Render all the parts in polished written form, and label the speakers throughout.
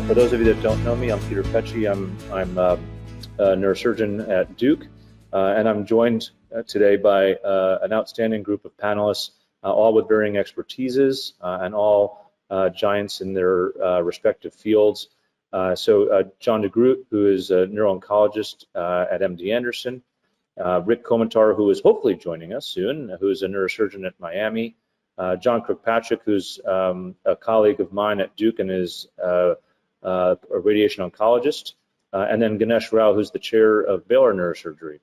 Speaker 1: For those of you that don't know me, I'm Peter Fecci. I'm a neurosurgeon at Duke, and I'm joined today by an outstanding group of panelists, all with varying expertises and all giants in their respective fields. John de Groot, who is a neuro-oncologist at MD Anderson, Rick Komentar, who is hopefully joining us soon, who is a neurosurgeon at Miami, John Kirkpatrick, who's a colleague of mine at Duke and is a radiation oncologist, and then Ganesh, who's the chair of Baylor Neurosurgery.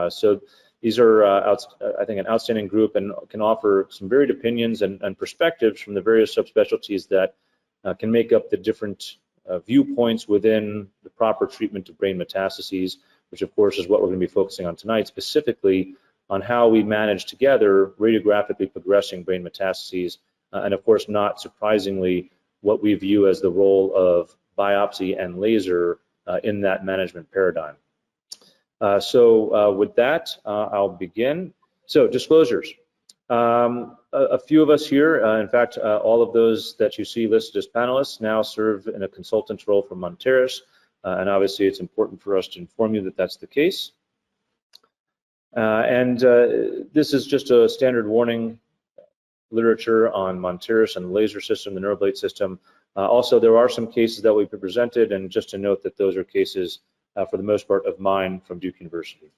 Speaker 1: So these are, I think, an outstanding group and can offer some varied opinions and perspectives from the various subspecialties that can make up the different viewpoints within the proper treatment of brain metastases, which of course is what we're going to be focusing on tonight, specifically on how we manage together radiographically progressing brain metastases, and of course, not surprisingly, what we view as the role of biopsy and laser in that management paradigm. With that, I'll begin. So disclosures. A few of us here, in fact, all of those that you see listed as panelists now serve in a consultant role for Monteris, and obviously it's important for us to inform you that that's the case. This is just a standard warning literature on Monteris and the laser system, the neuroblade system. Also, there are some cases that we've presented, and just to note that those are cases, for the most part, of mine from Duke University.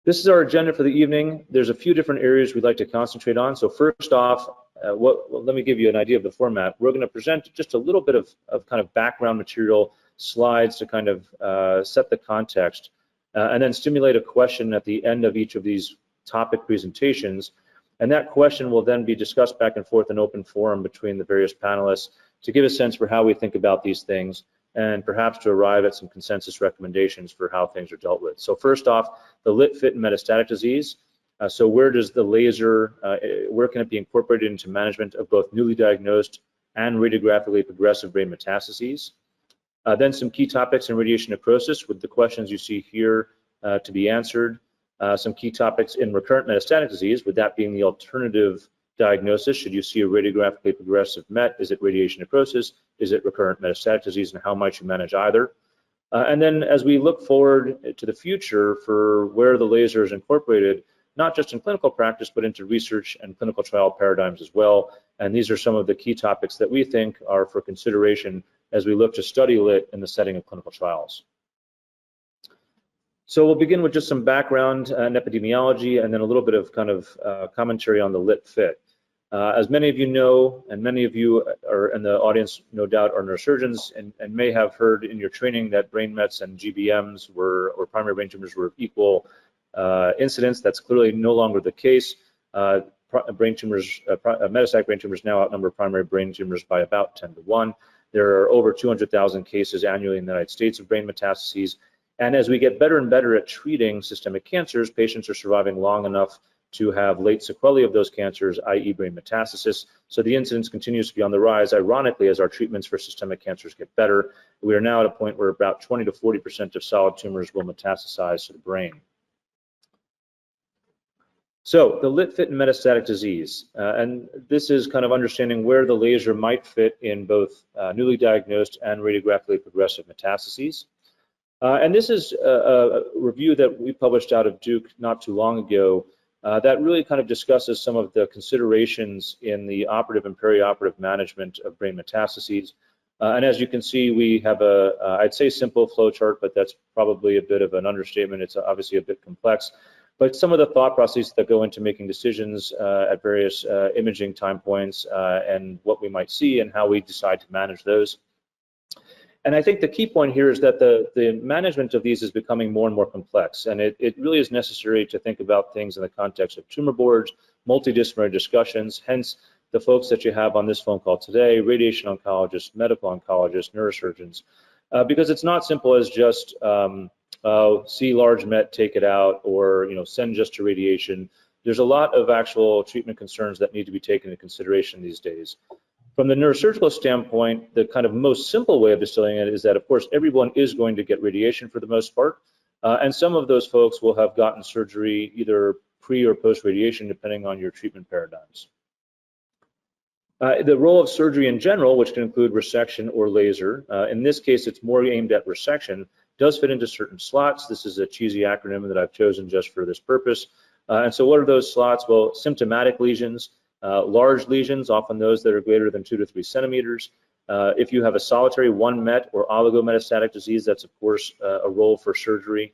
Speaker 1: This is our agenda for the evening. There's a few different areas we'd like to concentrate on. So first off, let me give you an idea of the format. We're going to present just a little bit of kind of background material, slides to kind of set the context, and then stimulate a question at the end of each of these topic presentations. And that question will then be discussed back and forth in open forum between the various panelists to give a sense for how we think about these things and perhaps to arrive at some consensus recommendations for how things are dealt with. So first off, the LITT, FIT, and metastatic disease. So where does the laser, where can it be incorporated into management of both newly diagnosed and radiographically progressive brain metastases? Then some key topics in radiation necrosis with the questions you see here to be answered. Some key topics in recurrent metastatic disease, with that being the alternative diagnosis. Should you see a radiographically progressive MET? Is it radiation necrosis? Is it recurrent metastatic disease? And how might you manage either? And then as we look forward to the future for where the laser is incorporated, not just in clinical practice, but into research and clinical trial paradigms as well. And these are some of the key topics that we think are for consideration as we look to study LITT in the setting of clinical trials. So we'll begin with just some background and epidemiology, and then a little bit of kind of commentary on the LITT FIT. As many of you know, and many of you are in the audience, no doubt, are neurosurgeons and may have heard in your training that brain mets and GBMs or primary brain tumors were equal incidence. That's clearly no longer the case. Brain tumors, metastatic brain tumors now outnumber primary brain tumors by about 10 to 1. There are over 200,000 cases annually in the United States of brain metastases. And as we get better and better at treating systemic cancers, patients are surviving long enough to have late sequelae of those cancers, i.e. brain metastasis. So the incidence continues to be on the rise, ironically, as our treatments for systemic cancers get better. We are now at a point where about 20 to 40% of solid tumors will metastasize to the brain. So the LITT, FIT, and metastatic disease. And this is kind of understanding where the laser might fit in both newly diagnosed and radiographically progressive metastases. And this is a review that we published out of Duke not too long ago that really kind of discusses some of the considerations in the operative and perioperative management of brain metastases. And as you can see, we have I'd say simple flow chart, but that's probably a bit of an understatement. It's obviously a bit complex. But some of the thought processes that go into making decisions at various imaging time points and what we might see and how we decide to manage those. And I think the key point here is that the management of these is becoming more and more complex, and it really is necessary to think about things in the context of tumor boards, multidisciplinary discussions, hence the folks that you have on this phone call today, radiation oncologists, medical oncologists, neurosurgeons, because it's not simple as just see large MET, take it out, or send just to radiation. There's a lot of actual treatment concerns that need to be taken into consideration these days. From the neurosurgical standpoint, the kind of most simple way of distilling it is that, of course, everyone is going to get radiation for the most part, and some of those folks will have gotten surgery either pre or post radiation, depending on your treatment paradigms. The role of surgery in general, which can include resection or laser, in this case it's more aimed at resection, does fit into certain slots. This is a cheesy acronym that I've chosen just for this purpose. And so what are those slots? Well, symptomatic lesions, large lesions, often those that are greater than 2 to 3 centimeters. If you have a solitary 1-met or oligometastatic disease, that's of course a role for surgery.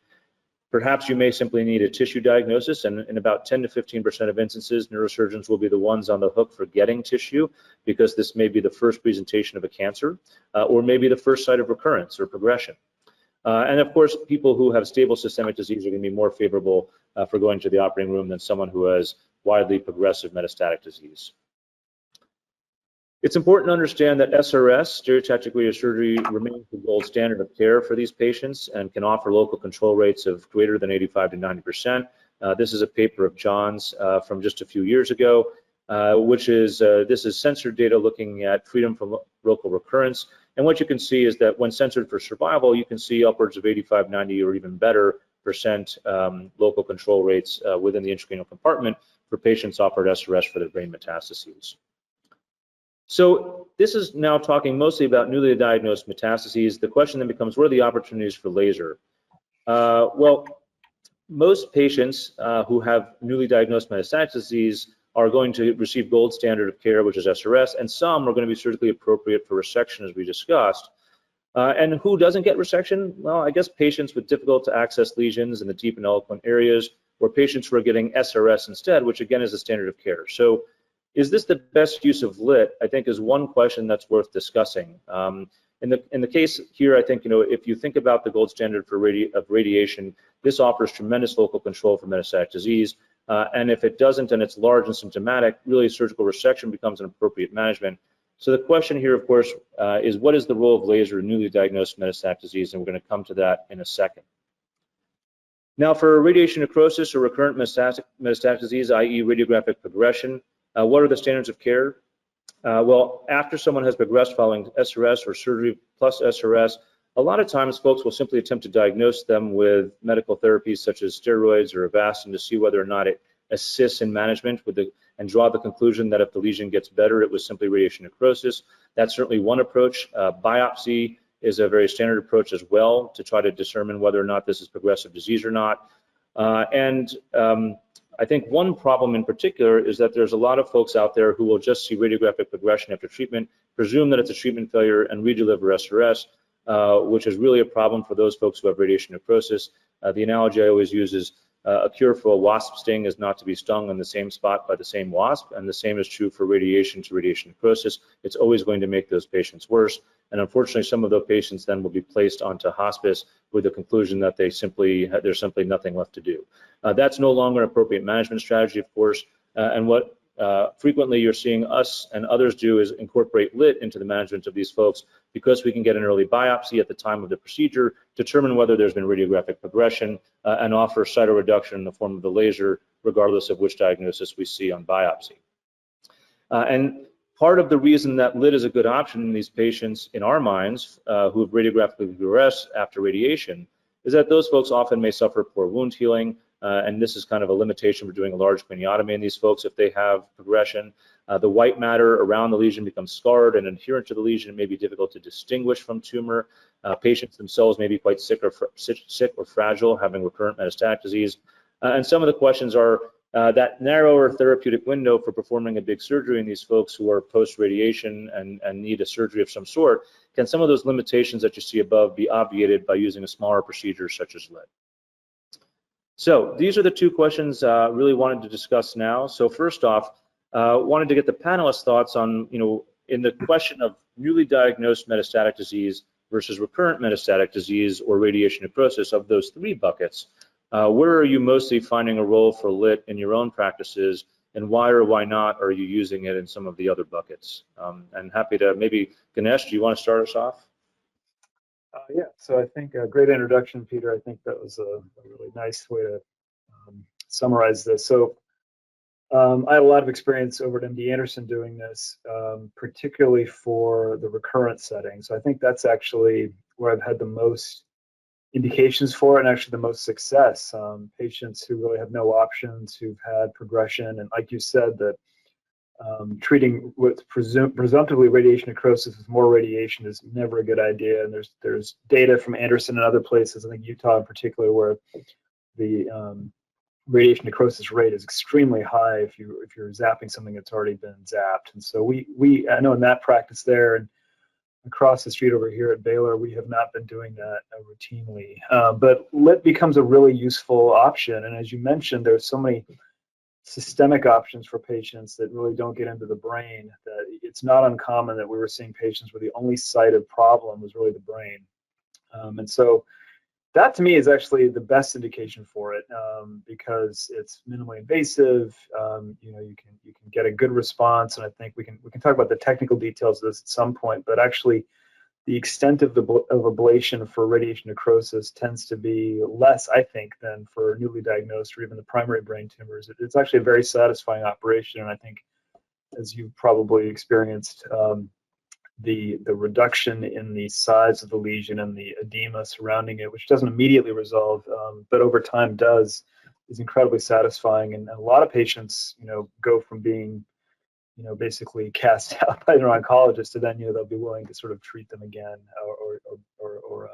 Speaker 1: Perhaps you may simply need a tissue diagnosis, and in about 10 to 15% of instances, neurosurgeons will be the ones on the hook for getting tissue, because this may be the first presentation of a cancer, or maybe the first site of recurrence or progression. And of course, people who have stable systemic disease are going to be more favorable for going to the operating room than someone who has widely progressive metastatic disease. It's important to understand that SRS, stereotactic radiosurgery, remains the gold standard of care for these patients and can offer local control rates of greater than 85 to 90%. This is a paper of John's from just a few years ago, this is censored data looking at freedom from local recurrence. And what you can see is that when censored for survival, you can see upwards of 85, 90, or even better percent local control rates within the intracranial compartment for patients offered SRS for their brain metastases. So this is now talking mostly about newly diagnosed metastases. The question then becomes, what are the opportunities for laser? Well, most patients who have newly diagnosed metastatic disease are going to receive gold standard of care, which is SRS, and some are going to be surgically appropriate for resection, as we discussed. And who doesn't get resection? Well, I guess patients with difficult to access lesions in the deep and eloquent areas, or patients who are getting SRS instead, which again is the standard of care. So is this the best use of LITT? I think is one question that's worth discussing. In the case here, I think, if you think about the gold standard for radiation, this offers tremendous local control for metastatic disease. And if it doesn't and it's large and symptomatic, really surgical resection becomes an appropriate management. So the question here, of course, is what is the role of laser in newly diagnosed metastatic disease? And we're going to come to that in a second. Now, for radiation necrosis or recurrent metastatic disease, i.e. radiographic progression, what are the standards of care? Well, after someone has progressed following SRS or surgery plus SRS, a lot of times folks will simply attempt to diagnose them with medical therapies such as steroids or Avastin to see whether or not it assists in management and draw the conclusion that if the lesion gets better, it was simply radiation necrosis. That's certainly one approach. Biopsy is a very standard approach as well to try to determine whether or not this is progressive disease or not. I think one problem in particular is that there's a lot of folks out there who will just see radiographic progression after treatment, presume that it's a treatment failure, and redeliver SRS, which is really a problem for those folks who have radiation necrosis. The analogy I always use is a cure for a wasp sting is not to be stung on the same spot by the same wasp, and the same is true for radiation to radiation necrosis. It's always going to make those patients worse, and unfortunately some of those patients then will be placed onto hospice with the conclusion that there's simply nothing left to do. That's no longer an appropriate management strategy, of course, and what frequently you're seeing us and others do is incorporate LITT into the management of these folks, because we can get an early biopsy at the time of the procedure, determine whether there's been radiographic progression, and offer cytoreduction in the form of the laser, regardless of which diagnosis we see on biopsy. And part of the reason that LITT is a good option in these patients, in our minds, who have radiographically progressed after radiation, is that those folks often may suffer poor wound healing, and this is kind of a limitation for doing a large craniotomy in these folks if they have progression. The white matter around the lesion becomes scarred and adherent to the lesion. It may be difficult to distinguish from tumor. Patients themselves may be quite sick or fragile, having recurrent metastatic disease. And some of the questions are that narrower therapeutic window for performing a big surgery in these folks who are post-radiation and need a surgery of some sort. Can some of those limitations that you see above be obviated by using a smaller procedure such as LITT? So these are the two questions really wanted to discuss now. So first off, wanted to get the panelists' thoughts on, in the question of newly diagnosed metastatic disease versus recurrent metastatic disease or radiation necrosis, of those three buckets, where are you mostly finding a role for LITT in your own practices, and why or why not are you using it in some of the other buckets? And happy to, maybe Ganesh, do you want to start us off?
Speaker 2: Yeah, so I think a great introduction, Peter. I think that was a really nice way to summarize this. So I had a lot of experience over at MD Anderson doing this, particularly for the recurrent setting. So I think that's actually where I've had the most indications for it and actually the most success. Patients who really have no options, who've had progression, and like you said, that treating what's presumptively radiation necrosis with more radiation is never a good idea. And there's data from Anderson and other places, I think Utah in particular, where the radiation necrosis rate is extremely high if you're zapping something that's already been zapped. And so I know in that practice there and across the street over here at Baylor, we have not been doing that routinely. But LITT becomes a really useful option. And as you mentioned, there's so many systemic options for patients that really don't get into the brain that it's not uncommon that we were seeing patients where the only site of problem was really the brain. And so that to me is actually the best indication for it, because it's minimally invasive. You know, you can get a good response, and I think we can talk about the technical details of this at some point. But actually, the extent of ablation for radiation necrosis tends to be less, I think, than for newly diagnosed or even the primary brain tumors. It's actually a very satisfying operation, and I think, as you've probably experienced, the reduction in the size of the lesion and the edema surrounding it, which doesn't immediately resolve, but over time does, is incredibly satisfying. And a lot of patients, you know, go from being, you know, basically cast out by their oncologist to then, you know, they'll be willing to sort of treat them again or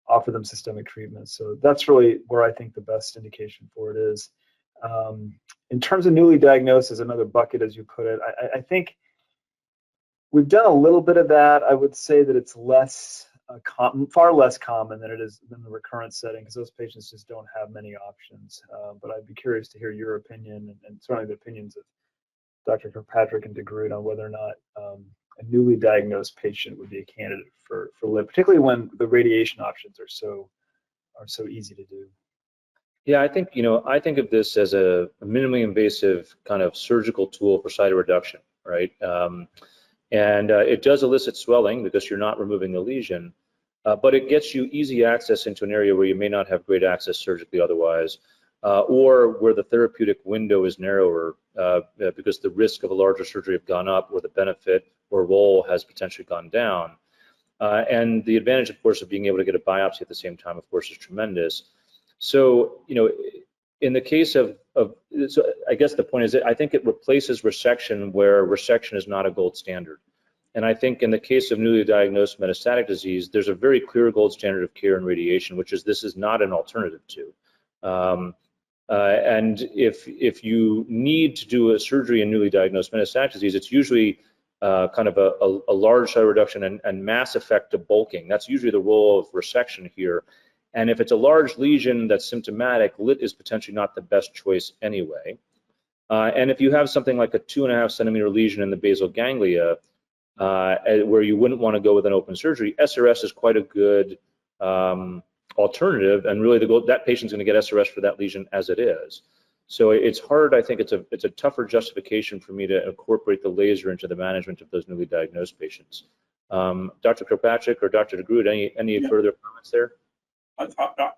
Speaker 2: offer them systemic treatment. So that's really where I think the best indication for it is. In terms of newly diagnosed as another bucket, as you put it, I think we've done a little bit of that. I would say that it's far less common than it is in the recurrent setting, because those patients just don't have many options. But I'd be curious to hear your opinion, and certainly the opinions of Dr. Kirkpatrick and Groot on whether or not a newly diagnosed patient would be a candidate for LITT, particularly when the radiation options are so easy to do.
Speaker 1: Yeah, I think, you know, I think of this as a minimally invasive kind of surgical tool for cytoreduction, right? And it does elicit swelling because you're not removing the lesion, but it gets you easy access into an area where you may not have great access surgically otherwise, or where the therapeutic window is narrower because the risk of a larger surgery have gone up, or the benefit or role has potentially gone down. And the advantage, of course, of being able to get a biopsy at the same time, of course, is tremendous. So, you know, in the case of so I guess the point is that I think it replaces resection where resection is not a gold standard. And I think in the case of newly diagnosed metastatic disease, there's a very clear gold standard of care in radiation, which is this is not an alternative to. And if you need to do a surgery in newly diagnosed metastatic disease, it's usually kind of a large site reduction and mass effect to bulking. That's usually the role of resection here. And if it's a large lesion that's symptomatic, LITT is potentially not the best choice anyway. And if you have something like a 2.5 centimeter lesion in the basal ganglia, where you wouldn't want to go with an open surgery, SRS is quite a good alternative, and really that patient's going to get SRS for that lesion as it is. So it's hard. I think it's a tougher justification for me to incorporate the laser into the management of those newly diagnosed patients. Dr. Kirkpatrick or Dr. Groot, any further comments there?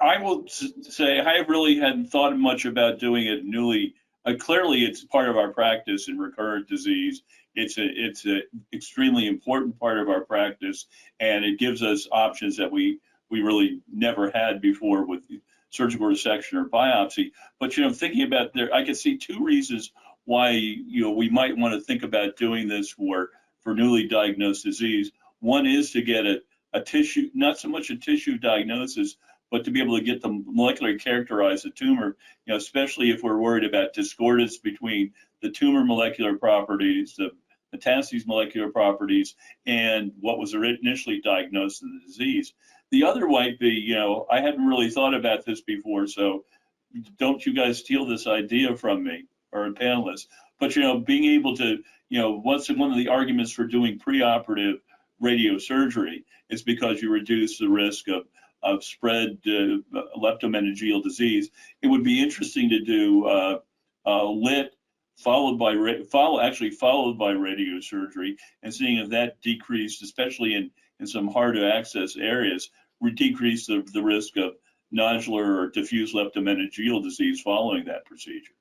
Speaker 3: I will say I really hadn't thought much about doing it newly. Clearly, it's part of our practice in recurrent disease. It's an extremely important part of our practice, and it gives us options that we really never had before with surgical resection or biopsy. But, you know, thinking about there, I can see two reasons why, you know, we might want to think about doing this for newly diagnosed disease. One is to get a tissue, not so much a tissue diagnosis, but to be able to get the molecularly characterize the tumor, you know, especially if we're worried about discordance between the tumor molecular properties, the metastases molecular properties, and what was initially diagnosed in the disease. The other might be, you know, I hadn't really thought about this before, so don't you guys steal this idea from me or panelists. But, you know, being able to, you know, one of the arguments for doing preoperative radiosurgery is because you reduce the risk of spread leptomeningeal disease. It would be interesting to do LITT followed by radiosurgery, and seeing if that decreased, especially in some hard to access areas, would decrease the risk of nodular or diffuse leptomeningeal disease following that procedure.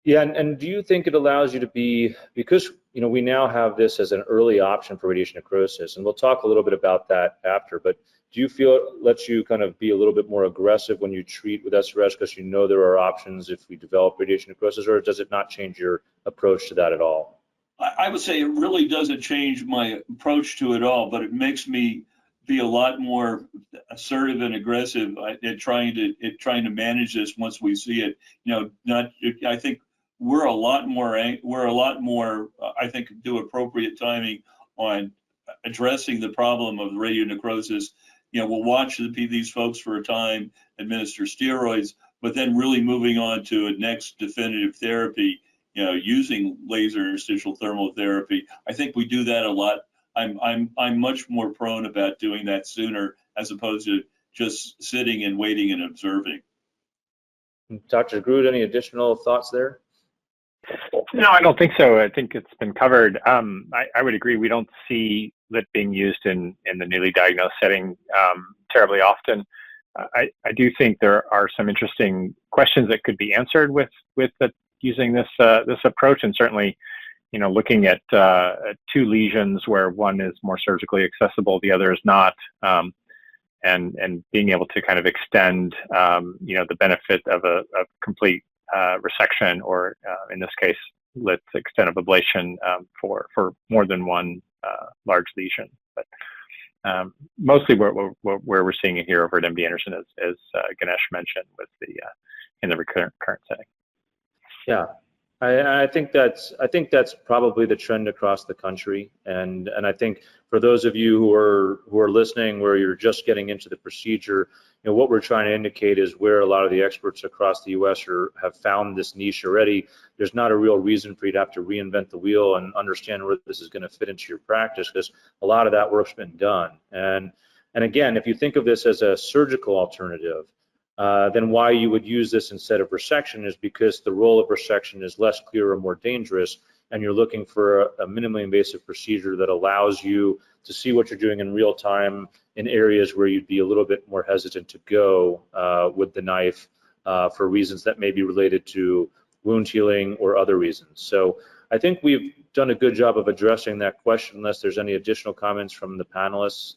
Speaker 1: Yeah, and do you think it allows you to be, because, you know, we now have this as an early option for radiation necrosis, and we'll talk a little bit about that after, but do you feel it lets you kind of be a little bit more aggressive when you treat with SRS because you know there are options if we develop radiation necrosis, or does it not change your approach to that at all?
Speaker 3: I would say it really doesn't change my approach to it all, but it makes me be a lot more assertive and aggressive at trying to manage this once we see it. You know, I think we're a lot more, I think, do appropriate timing on addressing the problem of radionecrosis. You know, we'll watch these folks for a time, administer steroids, but then really moving on to a next definitive therapy, you know, using laser interstitial thermal therapy. I think we do that a lot. I'm much more prone about doing that sooner as opposed to just sitting and waiting and observing.
Speaker 1: Dr. Groot, any additional thoughts there?
Speaker 4: No, I don't think so. I think it's been covered. I would agree. We don't see LITT being used in the newly diagnosed setting terribly often. I do think there are some interesting questions that could be answered with using this approach, and certainly, you know, looking at 2 lesions where one is more surgically accessible, the other is not, and being able to kind of extend, you know, the benefit of a complete resection, or in this case, LITT extent of ablation for more than one large lesion. But mostly where we're seeing it here over at MD Anderson, as Ganesh mentioned, with in the recurrent setting.
Speaker 1: Yeah, I think that's probably the trend across the country, and I think for those of you who are listening, where you're just getting into the procedure, you know, what we're trying to indicate is where a lot of the experts across the U.S. have found this niche already. There's not a real reason for you to have to reinvent the wheel and understand where this is going to fit into your practice, because a lot of that work's been done. And again, if you think of this as a surgical alternative, then why you would use this instead of resection is because the role of resection is less clear or more dangerous, and you're looking for a minimally invasive procedure that allows you to see what you're doing in real time in areas where you'd be a little bit more hesitant to go with the knife for reasons that may be related to wound healing or other reasons. So I think we've done a good job of addressing that question, unless there's any additional comments from the panelists.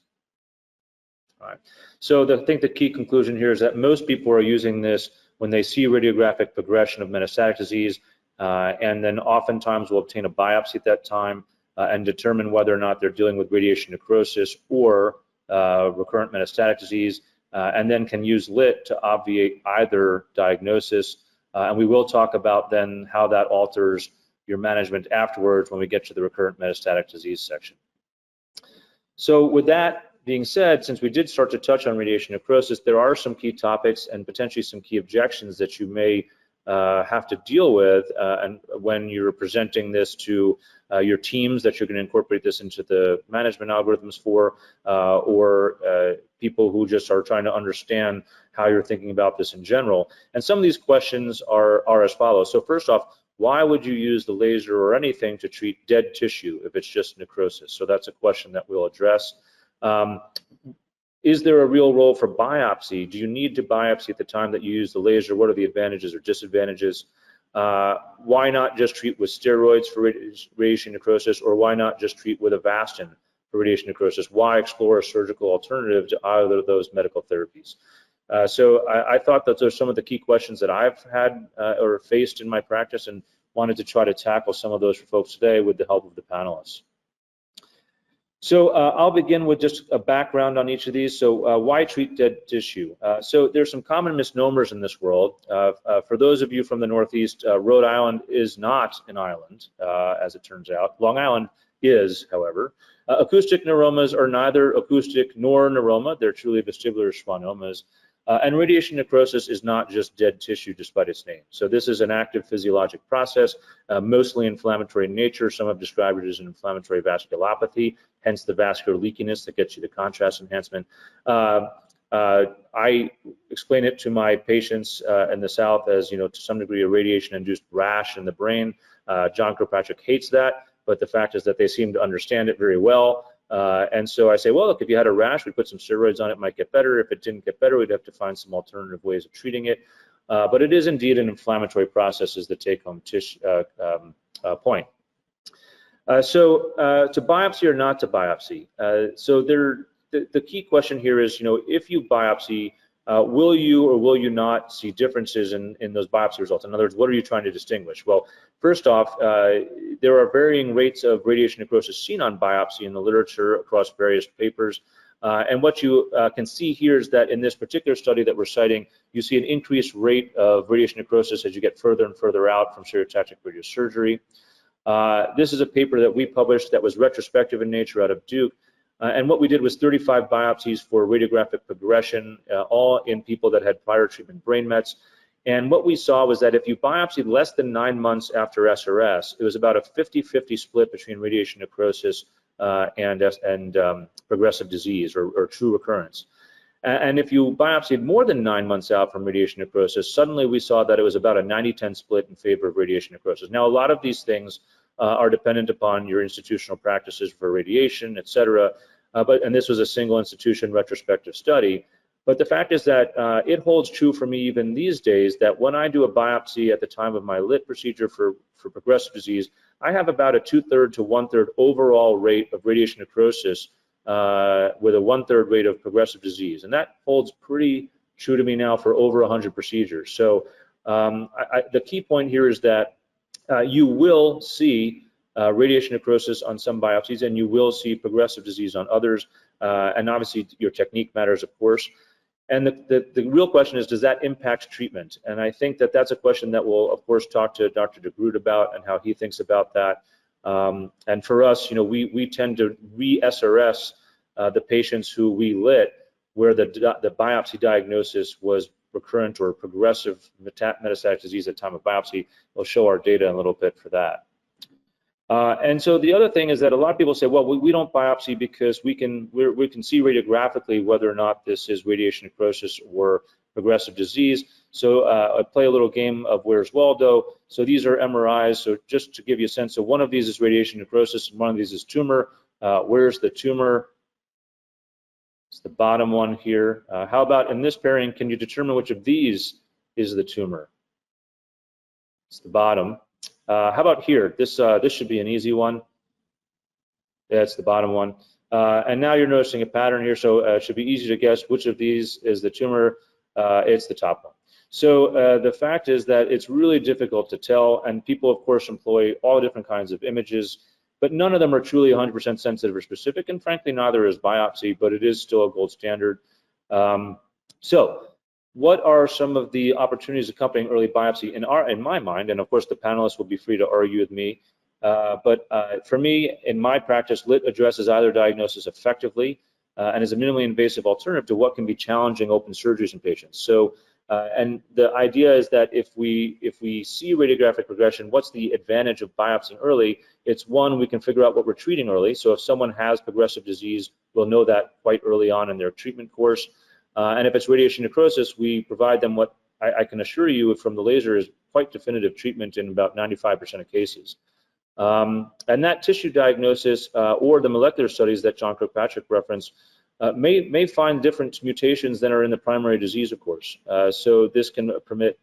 Speaker 1: All right. So I think the key conclusion here is that most people are using this when they see radiographic progression of metastatic disease, and then oftentimes will obtain a biopsy at that time and determine whether or not they're dealing with radiation necrosis or recurrent metastatic disease, and then can use LITT to obviate either diagnosis. And we will talk about then how that alters your management afterwards when we get to the recurrent metastatic disease section. So with that being said, since we did start to touch on radiation necrosis, there are some key topics and potentially some key objections that you may have to deal with and when you're presenting this to your teams that you're going to incorporate this into the management algorithms for, or people who just are trying to understand how you're thinking about this in general. And some of these questions are as follows. So first off, why would you use the laser or anything to treat dead tissue if it's just necrosis? So that's a question that we'll address. Is there a real role for biopsy? Do you need to biopsy at the time that you use the laser? What are the advantages or disadvantages? Why not just treat with steroids for radiation necrosis, or why not just treat with Avastin for radiation necrosis? Why explore a surgical alternative to either of those medical therapies? So I thought that those are some of the key questions that I've had or faced in my practice, and wanted to try to tackle some of those for folks today with the help of the panelists. So I'll begin with just a background on each of these. So why treat dead tissue? So there's some common misnomers in this world. For those of you from the Northeast, Rhode Island is not an island, as it turns out. Long Island is, however. Acoustic neuromas are neither acoustic nor neuroma. They're truly vestibular schwannomas. And radiation necrosis is not just dead tissue, despite its name. So this is an active physiologic process, mostly inflammatory in nature. Some have described it as an inflammatory vasculopathy, hence the vascular leakiness that gets you the contrast enhancement. I explain it to my patients in the South as, you know, to some degree, a radiation-induced rash in the brain. John Kirkpatrick hates that, but the fact is that they seem to understand it very well. And so I say, well, look, if you had a rash, we put some steroids on it, might get better. If it didn't get better, we'd have to find some alternative ways of treating it. But it is indeed an inflammatory process, is the take-home point. So to biopsy or not to biopsy? So there the key question here is, if you biopsy, will you or will you not see differences in those biopsy results? In other words, what are you trying to distinguish? Well, first off, there are varying rates of radiation necrosis seen on biopsy in the literature across various papers. And what you can see here is that in this particular study that we're citing, you see an increased rate of radiation necrosis as you get further and further out from stereotactic radiosurgery. This is a paper that we published that was retrospective in nature out of Duke. And what we did was 35 biopsies for radiographic progression, all in people that had prior treatment brain mets. And what we saw was that if you biopsied less than 9 months after SRS, it was about a 50-50 split between radiation necrosis and progressive disease or true recurrence. And if you biopsied more than 9 months out from radiation necrosis, suddenly we saw that it was about a 90-10 split in favor of radiation necrosis. Now, a lot of these things are dependent upon your institutional practices for radiation, et cetera. And this was a single institution retrospective study. But the fact is that it holds true for me even these days that when I do a biopsy at the time of my LITT procedure for progressive disease, I have about a 2/3 to 1/3 overall rate of radiation necrosis with a 1/3 rate of progressive disease. And that holds pretty true to me now for over 100 procedures. So the key point here is that you will see radiation necrosis on some biopsies, and you will see progressive disease on others. And obviously, your technique matters, of course. And the real question is, does that impact treatment? And I think that that's a question that we'll, of course, talk to Dr. Groot about and how he thinks about that. And for us, we tend to re-SRS the patients who we LITT where the biopsy diagnosis was recurrent or progressive metastatic disease at time of biopsy. We'll show our data in a little bit for that. And so the other thing is that a lot of people say, well, we don't biopsy because we can see radiographically whether or not this is radiation necrosis or progressive disease. So I play a little game of where's Waldo. So these are MRIs. So just to give you a sense, so one of these is radiation necrosis and one of these is tumor. Where's the tumor? It's the bottom one here. How about in this pairing, can you determine which of these is the tumor? It's the bottom. How about here? This should be an easy one. That's the bottom one. And now you're noticing a pattern here, so it should be easy to guess which of these is the tumor. It's the top one. So the fact is that it's really difficult to tell, and people, of course, employ all different kinds of images, but none of them are truly 100% sensitive or specific, and frankly, neither is biopsy, but it is still a gold standard. So what are some of the opportunities accompanying early biopsy in my mind? And of course, the panelists will be free to argue with me. But for me, in my practice, LITT addresses either diagnosis effectively and is a minimally invasive alternative to what can be challenging open surgeries in patients. So, and the idea is that if we see radiographic progression, what's the advantage of biopsying early? It's one, we can figure out what we're treating early. So if someone has progressive disease, we'll know that quite early on in their treatment course. And if it's radiation necrosis, we provide them what I can assure you from the laser is quite definitive treatment in about 95% of cases. And that tissue diagnosis or the molecular studies that John Kirkpatrick referenced may find different mutations than are in the primary disease, of course. So this can permit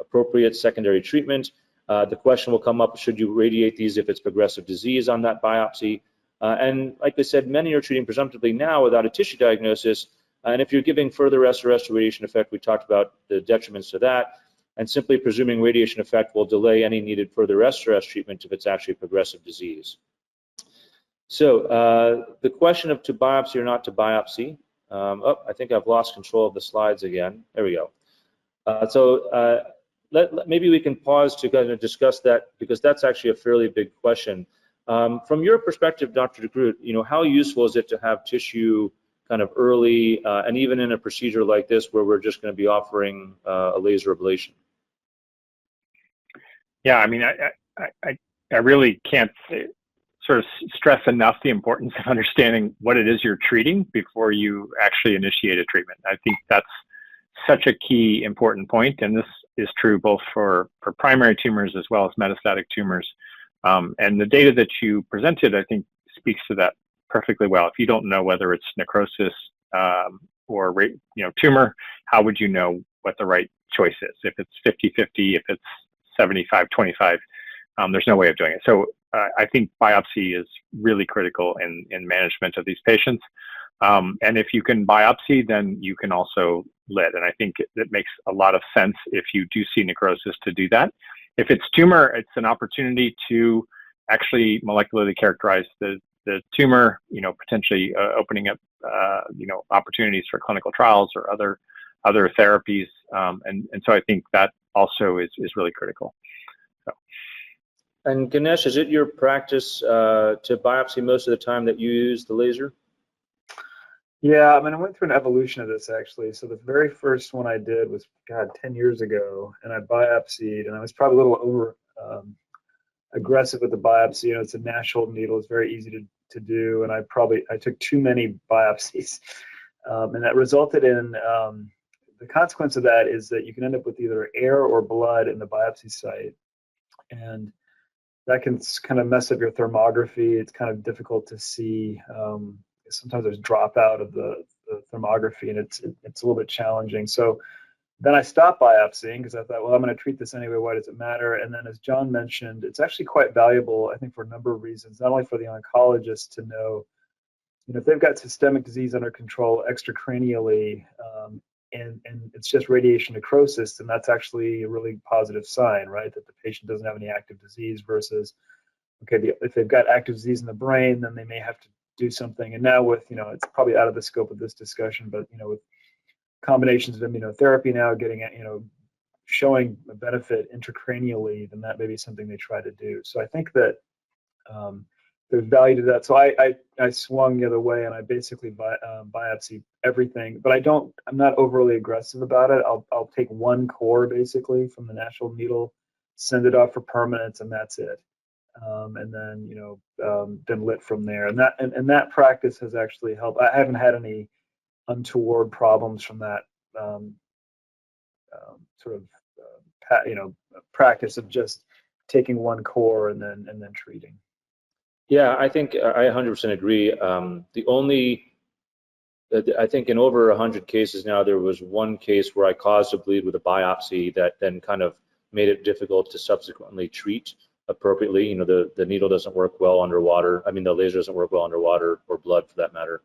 Speaker 1: appropriate secondary treatment. The question will come up, should you radiate these if it's progressive disease on that biopsy? And like I said, many are treating presumptively now without a tissue diagnosis. And if you're giving further SRS to radiation effect, we talked about the detriments to that. And simply presuming radiation effect will delay any needed further SRS treatment if it's actually progressive disease. So the question of to biopsy or not to biopsy. I think I've lost control of the slides again. There we go. Maybe we can pause to kind of discuss that because that's actually a fairly big question. From your perspective, Dr. Groot, how useful is it to have tissue kind of early, and even in a procedure like this where we're just going to be offering a laser ablation?
Speaker 4: Yeah, I mean, I really can't sort of stress enough the importance of understanding what it is you're treating before you actually initiate a treatment. I think that's such a key important point, and this is true both for primary tumors as well as metastatic tumors. And the data that you presented, I think, speaks to that perfectly well. If you don't know whether it's necrosis or tumor, how would you know what the right choice is? If it's 50-50, if it's 75-25, there's no way of doing it. So I think biopsy is really critical in management of these patients. And if you can biopsy, then you can also LITT. And I think it makes a lot of sense if you do see necrosis to do that. If it's tumor, it's an opportunity to actually molecularly characterize the tumor, potentially opening up, opportunities for clinical trials or other therapies. And so I think that also is really critical. So.
Speaker 1: And Ganesh, is it your practice to biopsy most of the time that you use the laser?
Speaker 2: Yeah, I mean, I went through an evolution of this actually. So the very first one I did was, 10 years ago, and I biopsied, and I was probably a little over aggressive with the biopsy. It's a Nash needle; it's very easy to do, and I took too many biopsies, and that resulted in the consequence of that is that you can end up with either air or blood in the biopsy site, and that can kind of mess up your thermography. It's kind of difficult to see. Sometimes there's dropout of the thermography, and it's a little bit challenging. So then I stopped biopsying because I thought, well, I'm going to treat this anyway. Why does it matter? And then, as John mentioned, it's actually quite valuable, I think, for a number of reasons. Not only for the oncologist to know, if they've got systemic disease under control extracranially, and it's just radiation necrosis, then that's actually a really positive sign, right? That the patient doesn't have any active disease versus, okay, if they've got active disease in the brain, then they may have to do something. And now with, it's probably out of the scope of this discussion, but, with combinations of immunotherapy now getting, showing a benefit intracranially, then that may be something they try to do. So I think that there's value to that. So I swung the other way, and I basically biopsy everything, but I'm not overly aggressive about it. I'll take one core basically from the Nash needle, send it off for permanence, and that's it. And then then LITT from there, and that practice has actually helped. I haven't had any untoward problems from that practice of just taking one core and then treating.
Speaker 1: Yeah, I think I 100% agree. I think in over 100 cases now, there was one case where I caused a bleed with a biopsy that then kind of made it difficult to subsequently treat appropriately. The needle doesn't work well underwater. I mean, the laser doesn't work well underwater, or blood for that matter.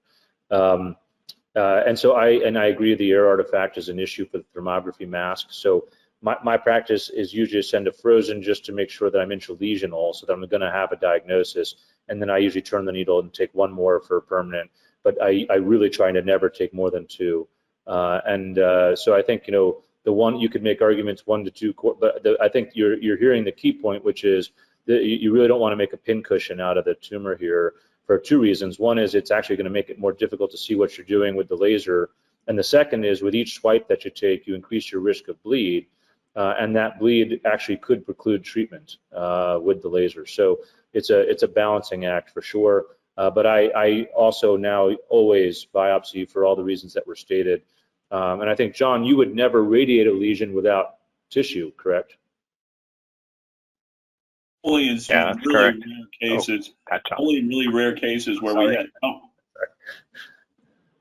Speaker 1: And so I agree the air artifact is an issue for the thermography mask. So my practice is usually to send a frozen just to make sure that I'm intralesional, so that I'm going to have a diagnosis. And then I usually turn the needle and take one more for permanent. But I really try to never take more than two. So I think, the one, you could make arguments 1 to 2, but I think you're hearing the key point, which is that you really don't want to make a pincushion out of the tumor here for 2 reasons. One is it's actually going to make it more difficult to see what you're doing with the laser. And the second is with each swipe that you take, you increase your risk of bleed. And that bleed actually could preclude treatment with the laser. So it's a balancing act for sure. But I also now always biopsy for all the reasons that were stated. And I think, John, you would never radiate a lesion without tissue, correct?
Speaker 3: Only in some really rare cases. Only in really rare cases where we had. Oh.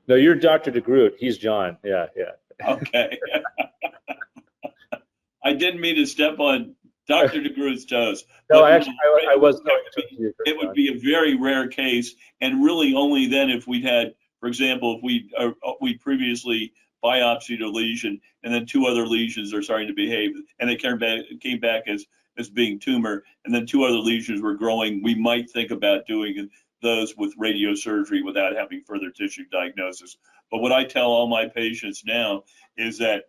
Speaker 1: No, you're Dr. DeGroot. He's John. Yeah.
Speaker 3: Okay. I didn't mean to step on Dr. DeGroot's toes.
Speaker 1: No, actually, I was going
Speaker 3: to. It would be a very rare case, and really only then if we'd had, for example, if we previously biopsied a lesion, and then 2 other lesions are starting to behave, and they came back as being tumor, and then 2 other lesions were growing, we might think about doing those with radiosurgery without having further tissue diagnosis. But what I tell all my patients now is that,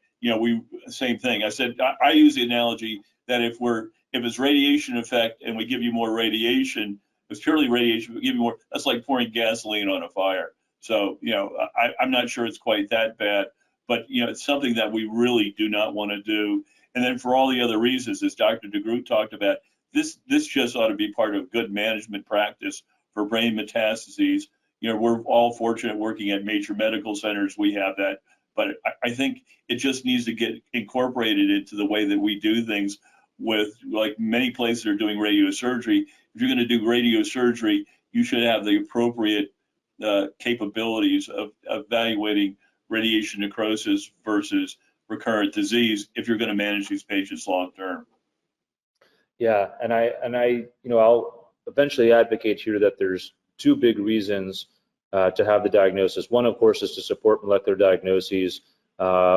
Speaker 3: same thing. I said, I use the analogy that if it's radiation effect and we give you more radiation, it's purely radiation, we give you more, that's like pouring gasoline on a fire. So, I'm not sure it's quite that bad, but, it's something that we really do not want to do. And then for all the other reasons, as Dr. DeGroot talked about, this just ought to be part of good management practice for brain metastases. We're all fortunate working at major medical centers. We have that, but I think it just needs to get incorporated into the way that we do things with, like many places are doing radiosurgery. If you're going to do radiosurgery, you should have the appropriate capabilities of evaluating radiation necrosis versus recurrent disease if you're going to manage these patients long term.
Speaker 1: Yeah, and I'll eventually advocate here that there's 2 big reasons to have the diagnosis. One, of course, is to support molecular diagnoses,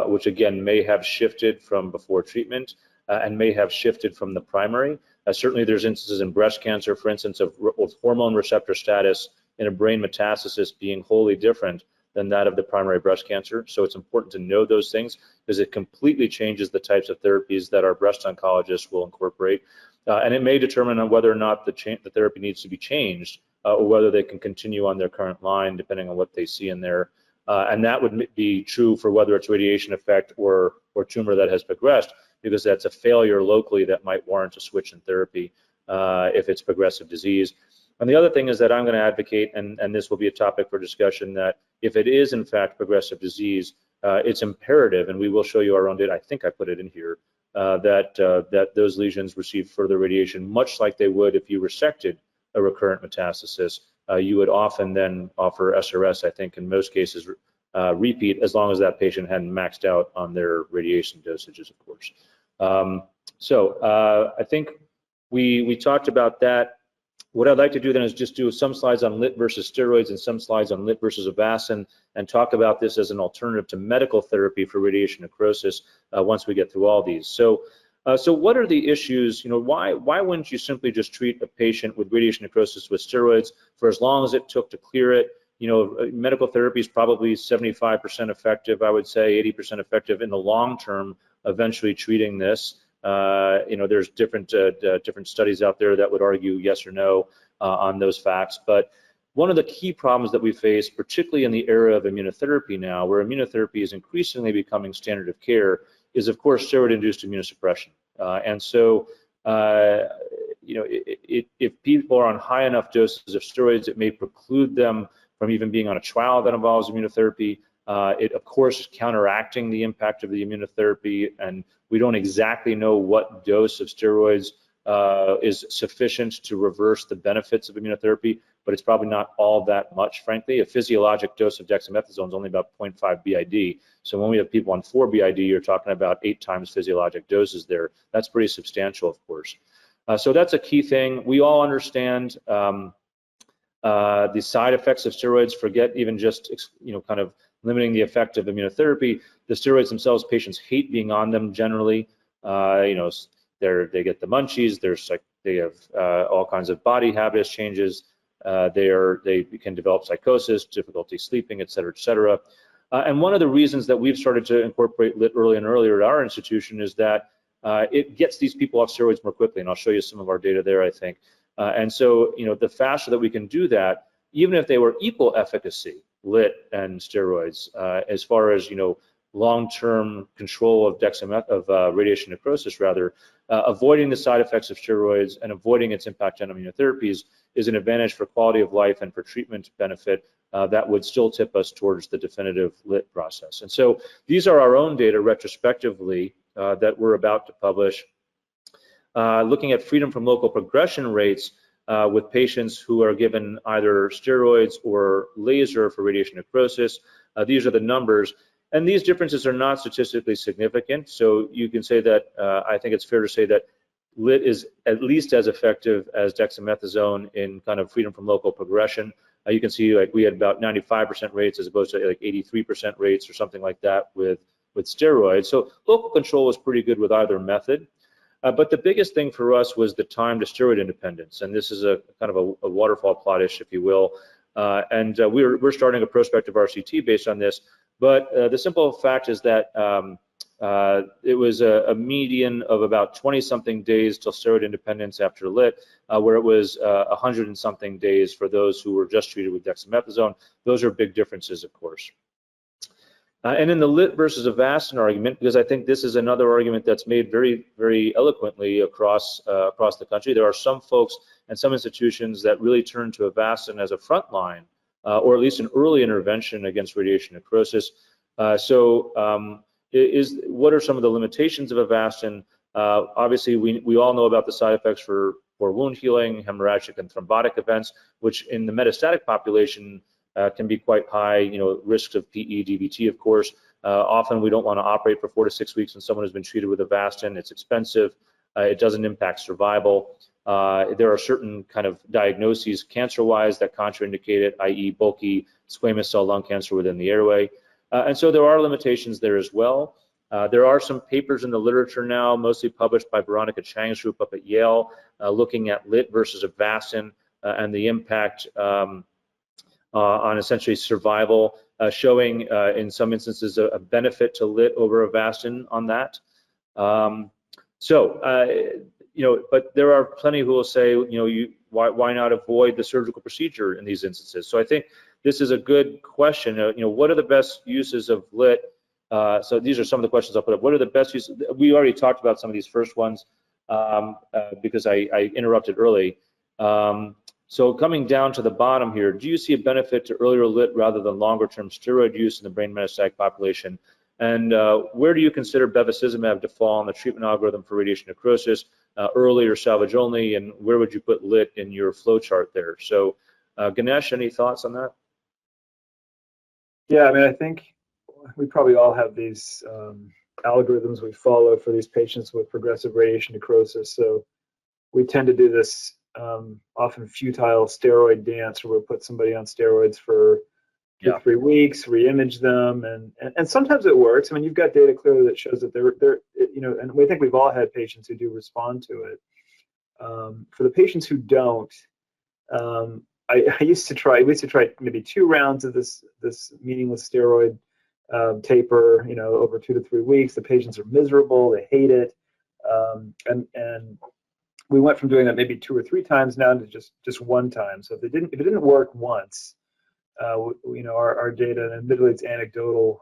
Speaker 1: which again may have shifted from before treatment and may have shifted from the primary. Certainly there's instances in breast cancer, for instance, of hormone receptor status in a brain metastasis being wholly different than that of the primary breast cancer. So it's important to know those things because it completely changes the types of therapies that our breast oncologists will incorporate. And it may determine on whether or not the therapy needs to be changed or whether they can continue on their current line, depending on what they see in there. And that would be true for whether it's radiation effect or tumor that has progressed, because that's a failure locally that might warrant a switch in therapy if it's progressive disease. And the other thing is that I'm going to advocate, and this will be a topic for discussion, that if it is in fact progressive disease, it's imperative, and we will show you our own data, I think I put it in here, that those lesions receive further radiation, much like they would if you resected a recurrent metastasis. You would often then offer SRS, I think in most cases, repeat, as long as that patient hadn't maxed out on their radiation dosages, of course. I think we talked about that. What I'd like to do then is just do some slides on LITT versus steroids and some slides on LITT versus Avastin, and talk about this as an alternative to medical therapy for radiation necrosis once we get through all these. So what are the issues? Why wouldn't you simply just treat a patient with radiation necrosis with steroids for as long as it took to clear it? Medical therapy is probably 75% effective, I would say 80% effective in the long term, eventually treating this. There's different studies out there that would argue yes or no on those facts. But one of the key problems that we face, particularly in the era of immunotherapy now, where immunotherapy is increasingly becoming standard of care, is of course steroid-induced immunosuppression. If people are on high enough doses of steroids, it may preclude them from even being on a trial that involves immunotherapy. It, of course, is counteracting the impact of the immunotherapy, and we don't exactly know what dose of steroids is sufficient to reverse the benefits of immunotherapy, but it's probably not all that much, frankly. A physiologic dose of dexamethasone is only about 0.5 BID. So when we have people on 4 BID, you're talking about 8 times physiologic doses there. That's pretty substantial, of course. So that's a key thing. We all understand the side effects of steroids. Forget even just kind of limiting the effect of immunotherapy. The steroids themselves, patients hate being on them generally. They get the munchies. They have all kinds of body habits changes. They can develop psychosis, difficulty sleeping, et cetera, et cetera. And one of the reasons that we've started to incorporate LITT earlier and earlier at our institution is that it gets these people off steroids more quickly, and I'll show you some of our data there, I think. And so, the faster that we can do that, even if they were equal efficacy, LITT and steroids, as far as long-term control of radiation necrosis, rather, avoiding the side effects of steroids and avoiding its impact on immunotherapies is an advantage for quality of life and for treatment benefit that would still tip us towards the definitive LITT process. And so these are our own data retrospectively that we're about to publish, looking at freedom from local progression rates with patients who are given either steroids or laser for radiation necrosis. These are the numbers. And these differences are not statistically significant. So you can say that, I think it's fair to say that LITT is at least as effective as dexamethasone in kind of freedom from local progression. You can see we had about 95% rates as opposed to 83% rates or something like that with steroids. So local control was pretty good with either method. But the biggest thing for us was the time to steroid independence. And this is a kind of a waterfall plot-ish, if you will. We're starting a prospective RCT based on this. But the simple fact is that it was a median of about 20-something days till steroid independence after LITT, where it was 100 and something days for those who were just treated with dexamethasone. Those are big differences, of course. And in the LITT versus Avastin argument, because I think this is another argument that's made very, very eloquently across the country, there are some folks and some institutions that really turn to Avastin as a frontline, or at least an early intervention against radiation necrosis. What are some of the limitations of Avastin? Obviously, we all know about the side effects for wound healing, hemorrhagic and thrombotic events, which in the metastatic population can be quite high, risks of PE, DVT, of course. Often we don't want to operate for 4 to 6 weeks when someone has been treated with Avastin. It's expensive. It doesn't impact survival. There are certain kind of diagnoses cancer-wise that contraindicate it, i.e. bulky squamous cell lung cancer within the airway. And so there are limitations there as well. There are some papers in the literature now, mostly published by Veronica Chang's group up at Yale, looking at LITT versus Avastin and the impact on essentially survival, showing in some instances a benefit to LITT over Avastin on that. But there are plenty who will say, why not avoid the surgical procedure in these instances? So I think this is a good question. What are the best uses of LITT? So these are some of the questions I'll put up. What are the best uses? We already talked about some of these first ones because I interrupted early. So coming down to the bottom here, do you see a benefit to earlier LITT rather than longer-term steroid use in the brain metastatic population? And where do you consider bevacizumab to fall on the treatment algorithm for radiation necrosis, early or salvage only, and where would you put LITT in your flow chart there? So Ganesh, any thoughts on that?
Speaker 2: Yeah, I mean, I think we probably all have these algorithms we follow for these patients with progressive radiation necrosis. So we tend to do this often futile steroid dance where we put somebody on steroids for 2 to 3 weeks, re-image them, and sometimes it works. I mean, you've got data clearly that shows that they're and we think we've all had patients who do respond to it. For the patients who don't, we used to try maybe 2 rounds of this meaningless steroid taper, over 2 to 3 weeks. The patients are miserable, they hate it, and we went from doing that maybe 2 or 3 times now to just 1 time. So if it didn't work once, our data, and admittedly it's anecdotal,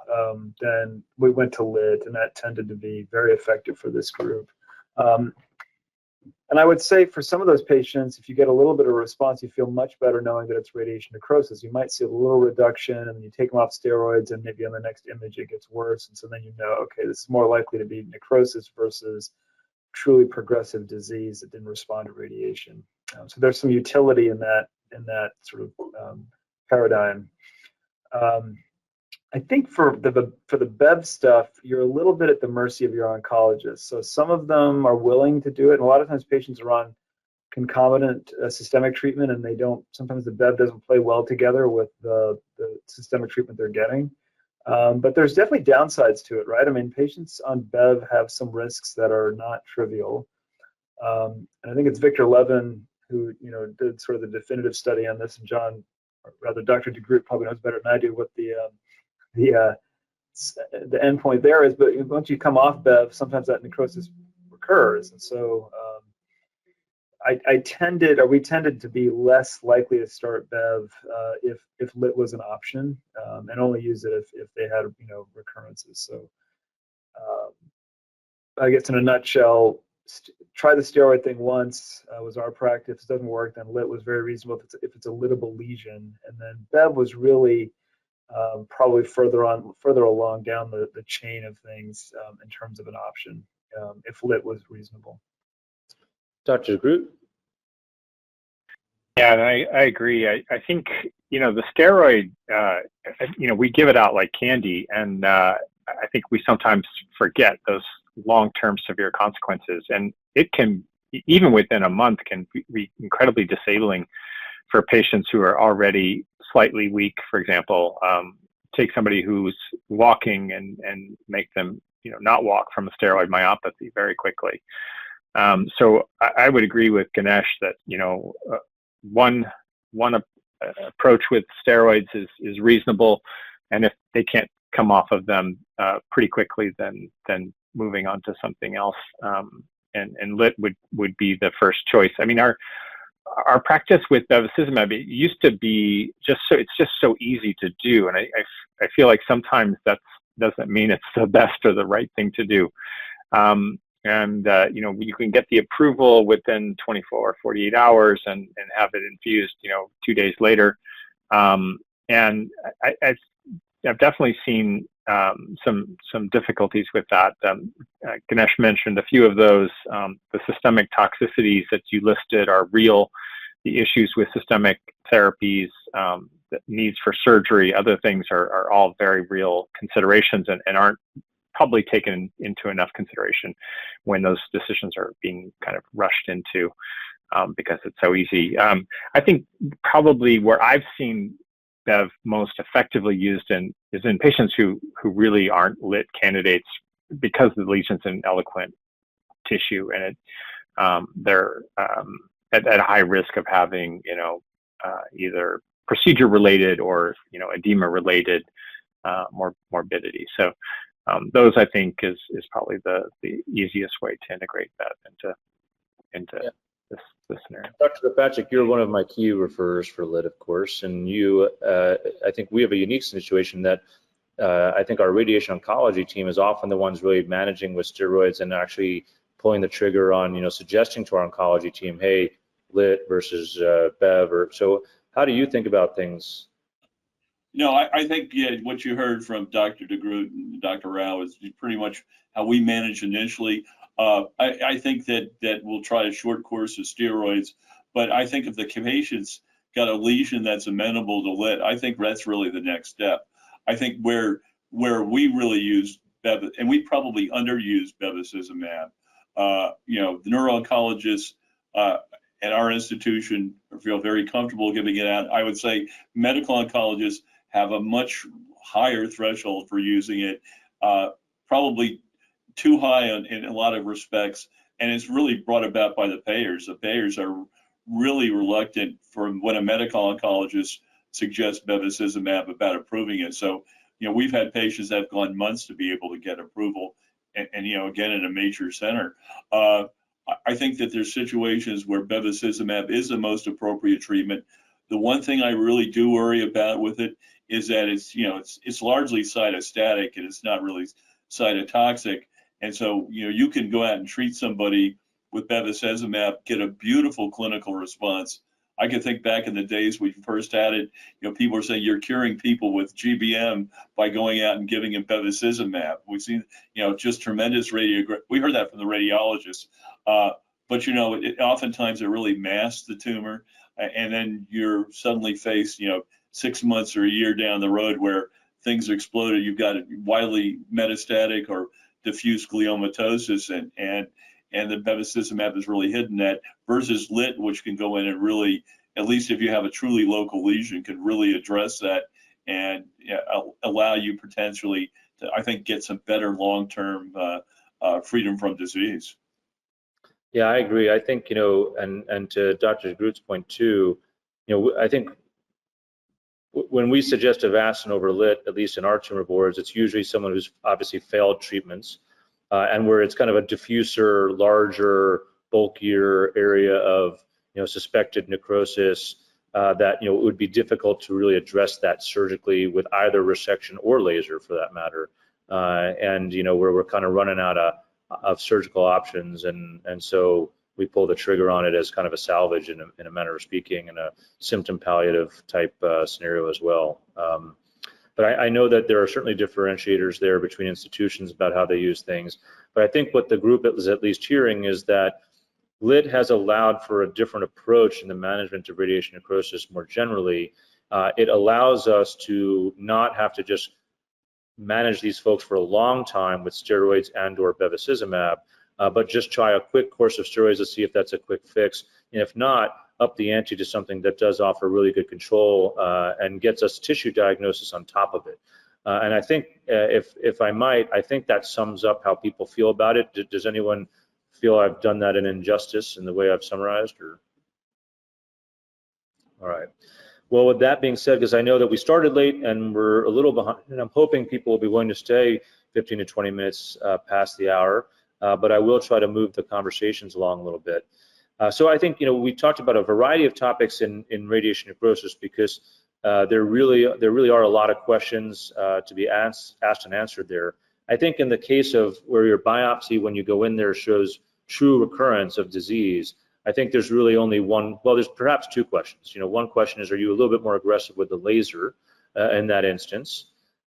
Speaker 2: then we went to LITT, and that tended to be very effective for this group. And I would say for some of those patients, if you get a little bit of response, you feel much better knowing that it's radiation necrosis. You might see a little reduction, and you take them off steroids, and maybe on the next image it gets worse. And so then okay, this is more likely to be necrosis versus truly progressive disease that didn't respond to radiation. So there's some utility in that sort of paradigm. I think for the Bev stuff, you're a little bit at the mercy of your oncologist. So some of them are willing to do it, and a lot of times patients are on concomitant systemic treatment, and sometimes the Bev doesn't play well together with the systemic treatment they're getting. But there's definitely downsides to it, right? I mean, patients on Bev have some risks that are not trivial. And I think it's Victor Levin who did sort of the definitive study on this, and Dr. Groot probably knows better than I do what the endpoint there is. But once you come off Bev, sometimes that necrosis recurs, and so we tended to be less likely to start Bev if LITT was an option, and only use it if they had recurrences. So I guess in a nutshell, try the steroid thing once was our practice. If it doesn't work, then LITT was very reasonable if it's a littable lesion, and then Bev was really probably further along down the chain of things in terms of an option if LITT was reasonable.
Speaker 1: Dr. Groot?
Speaker 4: Yeah, and I agree. I think, the steroid, we give it out like candy, and I think we sometimes forget those long-term severe consequences. And it can, even within a month, can be incredibly disabling for patients who are already slightly weak. For example, take somebody who's walking and make them, not walk from a steroid myopathy very quickly. So I would agree with Ganesh that, one approach with steroids is reasonable, and if they can't come off of them pretty quickly, then moving on to something else. And LITT would be the first choice. I mean, our practice with bevacizumab, it used to be it's just so easy to do, and I feel like sometimes that doesn't mean it's the best or the right thing to do. You can get the approval within 24 or 48 hours and have it infused, 2 days later. And I've definitely seen some difficulties with that. Ganesh mentioned a few of those. The systemic toxicities that you listed are real. The issues with systemic therapies, the needs for surgery, other things are all very real considerations and aren't probably taken into enough consideration when those decisions are being kind of rushed into. because it's so easy. I think probably where I've seen Bev most effectively used is in patients who really aren't LITT candidates because the lesion's in eloquent tissue, and they're at a high risk of having, either procedure related or, edema related morbidity. So those, I think, is probably the easiest way to integrate that into this scenario.
Speaker 1: Dr. Kirkpatrick, you're one of my key referrers for LITT, of course, and I think we have a unique situation that I think our radiation oncology team is often the ones really managing with steroids and actually pulling the trigger on, suggesting to our oncology team, hey, LITT versus Bev. So how do you think about things?
Speaker 3: I think what you heard from Dr. Groot and Dr. Rao is pretty much how we manage initially. I think that we'll try a short course of steroids, but I think if the patient's got a lesion that's amenable to LITT, I think that's really the next step. I think where we really use Bev, and we probably underuse bevacizumab. The neuro-oncologists at our institution feel very comfortable giving it out. I would say medical oncologists have a much higher threshold for using it, probably too high in a lot of respects, and it's really brought about by the payers. The payers are really reluctant from when a medical oncologist suggests bevacizumab about approving it. So, we've had patients that have gone months to be able to get approval, and again, in a major center. I think that there's situations where bevacizumab is the most appropriate treatment. The one thing I really do worry about with it is that it's largely cytostatic and it's not really cytotoxic. And so, you can go out and treat somebody with bevacizumab, get a beautiful clinical response. I can think back in the days we first had it, people were saying you're curing people with GBM by going out and giving them bevacizumab. We've seen, just tremendous we heard that from the radiologists. But, oftentimes it really masks the tumor. And then you're suddenly faced, 6 months or a year down the road where things exploded. You've got widely metastatic or diffuse gliomatosis, and the bevacizumab has really hidden that, versus LITT, which can go in and really, at least if you have a truly local lesion, can really address that and allow you potentially to, I think, get some better long-term freedom from disease.
Speaker 1: Yeah, I agree. I think, and to Dr. Groot's point too, I think when we suggest Avastin over LITT, at least in our tumor boards, it's usually someone who's obviously failed treatments, and where it's kind of a diffuser, larger, bulkier area of, suspected necrosis, that, it would be difficult to really address that surgically with either resection or laser for that matter. And, where we're kind of running out of surgical options, and so we pull the trigger on it as kind of a salvage in a manner of speaking, in a symptom palliative type scenario as well. But I know that there are certainly differentiators there between institutions about how they use things. But I think what the group is at least hearing is that LITT has allowed for a different approach in the management of radiation necrosis more generally. It allows us to not have to just manage these folks for a long time with steroids and or bevacizumab, but just try a quick course of steroids to see if that's a quick fix. And if not, up the ante to something that does offer really good control and gets us tissue diagnosis on top of it. And I think, if I might, I think that sums up how people feel about it. Does anyone feel I've done that an injustice in the way I've summarized? Or? All right. Well, with that being said, because I know that we started late and we're a little behind, and I'm hoping people will be willing to stay 15 to 20 minutes past the hour, but I will try to move the conversations along a little bit. So I think, we talked about a variety of topics in radiation necrosis because there really are a lot of questions to be asked and answered there. I think in the case of where your biopsy, when you go in there, shows true recurrence of disease, I think there's really only one, well, there's perhaps two questions. One question is, are you a little bit more aggressive with the laser in that instance?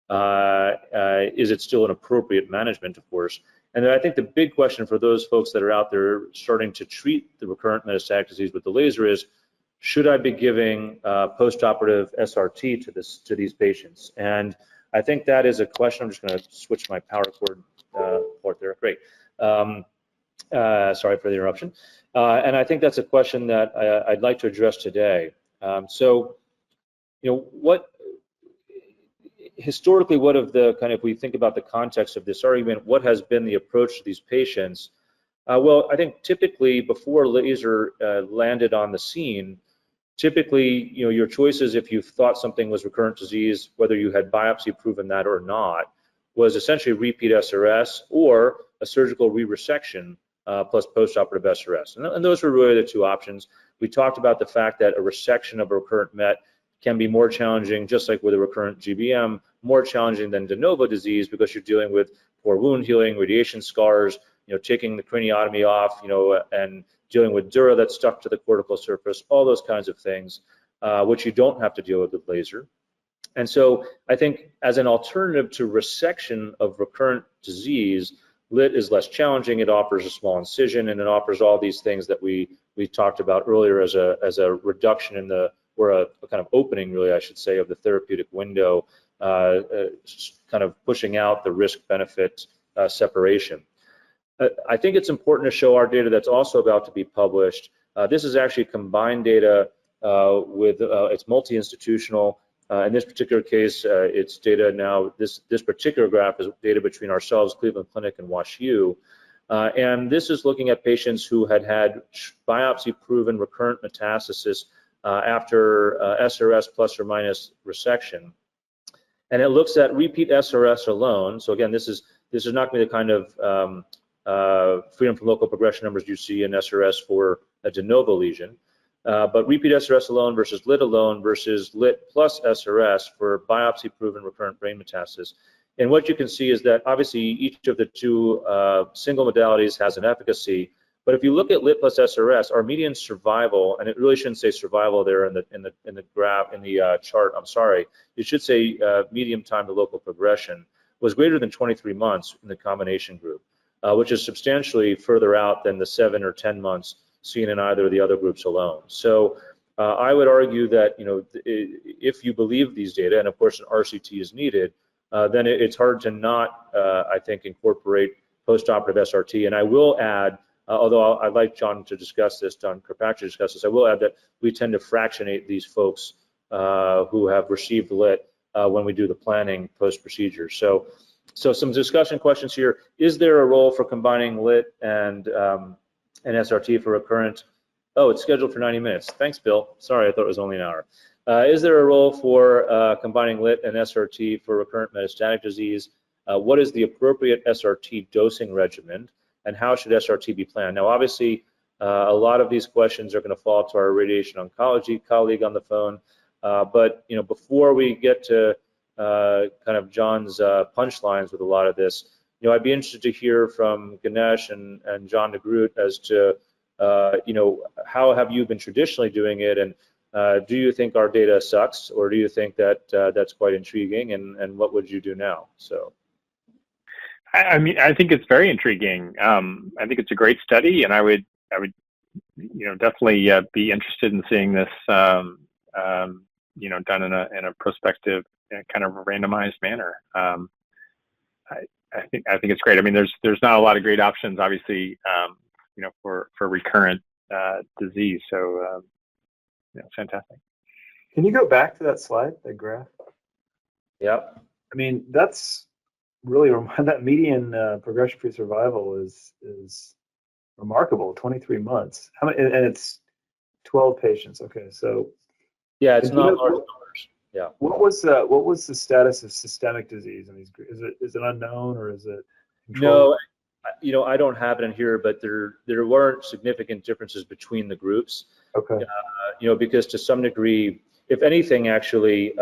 Speaker 1: Is it still an appropriate management, of course? And then I think the big question for those folks that are out there starting to treat the recurrent metastatic disease with the laser is, should I be giving postoperative SRT to these patients? And I think that is a question. I'm just going to switch my power cord port there. Great. Sorry for the interruption. And I think that's a question that I'd like to address today. So, historically, what of the if we think about the context of this argument, what has been the approach to these patients? Well, I think typically before laser landed on the scene, typically, your choices, if you thought something was recurrent disease, whether you had biopsy proven that or not, was essentially repeat SRS or a surgical re-resection plus postoperative SRS. And those were really the two options. We talked about the fact that a resection of a recurrent MET can be more challenging, just like with a recurrent GBM, more challenging than de novo disease because you're dealing with poor wound healing, radiation scars, taking the craniotomy off, and dealing with dura that's stuck to the cortical surface, all those kinds of things, which you don't have to deal with laser. And so I think as an alternative to resection of recurrent disease, LITT is less challenging. It offers a small incision, and it offers all these things that we talked about earlier as a reduction in or a kind of opening, really, I should say, of the therapeutic window, kind of pushing out the risk-benefit separation. I think it's important to show our data that's also about to be published. This is actually combined data it's multi-institutional. In this particular case, it's data now, this particular graph is data between ourselves, Cleveland Clinic, and WashU. And this is looking at patients who had biopsy-proven recurrent metastasis after SRS plus or minus resection. And it looks at repeat SRS alone. So again, this is not going to be the kind of freedom from local progression numbers you see in SRS for a de novo lesion. But repeat SRS alone versus LITT alone versus LITT plus SRS for biopsy-proven recurrent brain metastasis. And what you can see is that obviously each of the two single modalities has an efficacy. But if you look at LITT plus SRS, our median survival, and it really shouldn't say survival there in the graph in the chart. I'm sorry, it should say median time to local progression, was greater than 23 months in the combination group, which is substantially further out than the 7 or 10 months seen in either of the other groups alone. So I would argue that if you believe these data, and of course an RCT is needed, then it's hard to not, I think, incorporate postoperative SRT. And I will add, although I'd like John to discuss this, John Kirkpatrick to discuss this, I will add that we tend to fractionate these folks who have received LITT when we do the planning post-procedure. So some discussion questions here. Is there a role for combining LITT and SRT for recurrent? Oh, it's scheduled for 90 minutes. Thanks, Bill. Sorry, I thought it was only an hour. Is there a role for combining LITT and SRT for recurrent metastatic disease? What is the appropriate SRT dosing regimen? And how should SRT be planned? Now, obviously, a lot of these questions are going to fall to our radiation oncology colleague on the phone. But before we get to kind of John's punchlines with a lot of this, I'd be interested to hear from Ganesh and John Groot as to how have you been traditionally doing it, and do you think our data sucks, or do you think that that's quite intriguing, and what would you do now? So.
Speaker 4: I mean, I think it's very intriguing. I think it's a great study, and I would definitely be interested in seeing this, done in a prospective kind of randomized manner. I think it's great. I mean, there's not a lot of great options, obviously, for recurrent disease. So, fantastic.
Speaker 2: Can you go back to that slide, that graph?
Speaker 1: Yeah.
Speaker 2: I mean, that's really that median progression-free survival is remarkable. 23 months. How many? And it's 12 patients. Okay, so
Speaker 1: yeah, it's not large numbers. Yeah.
Speaker 2: What was the status of systemic disease in these groups? Is it unknown, or is it controlled?
Speaker 1: No, I don't have it in here, but there weren't significant differences between the groups.
Speaker 2: Okay.
Speaker 1: Because to some degree, if anything, actually,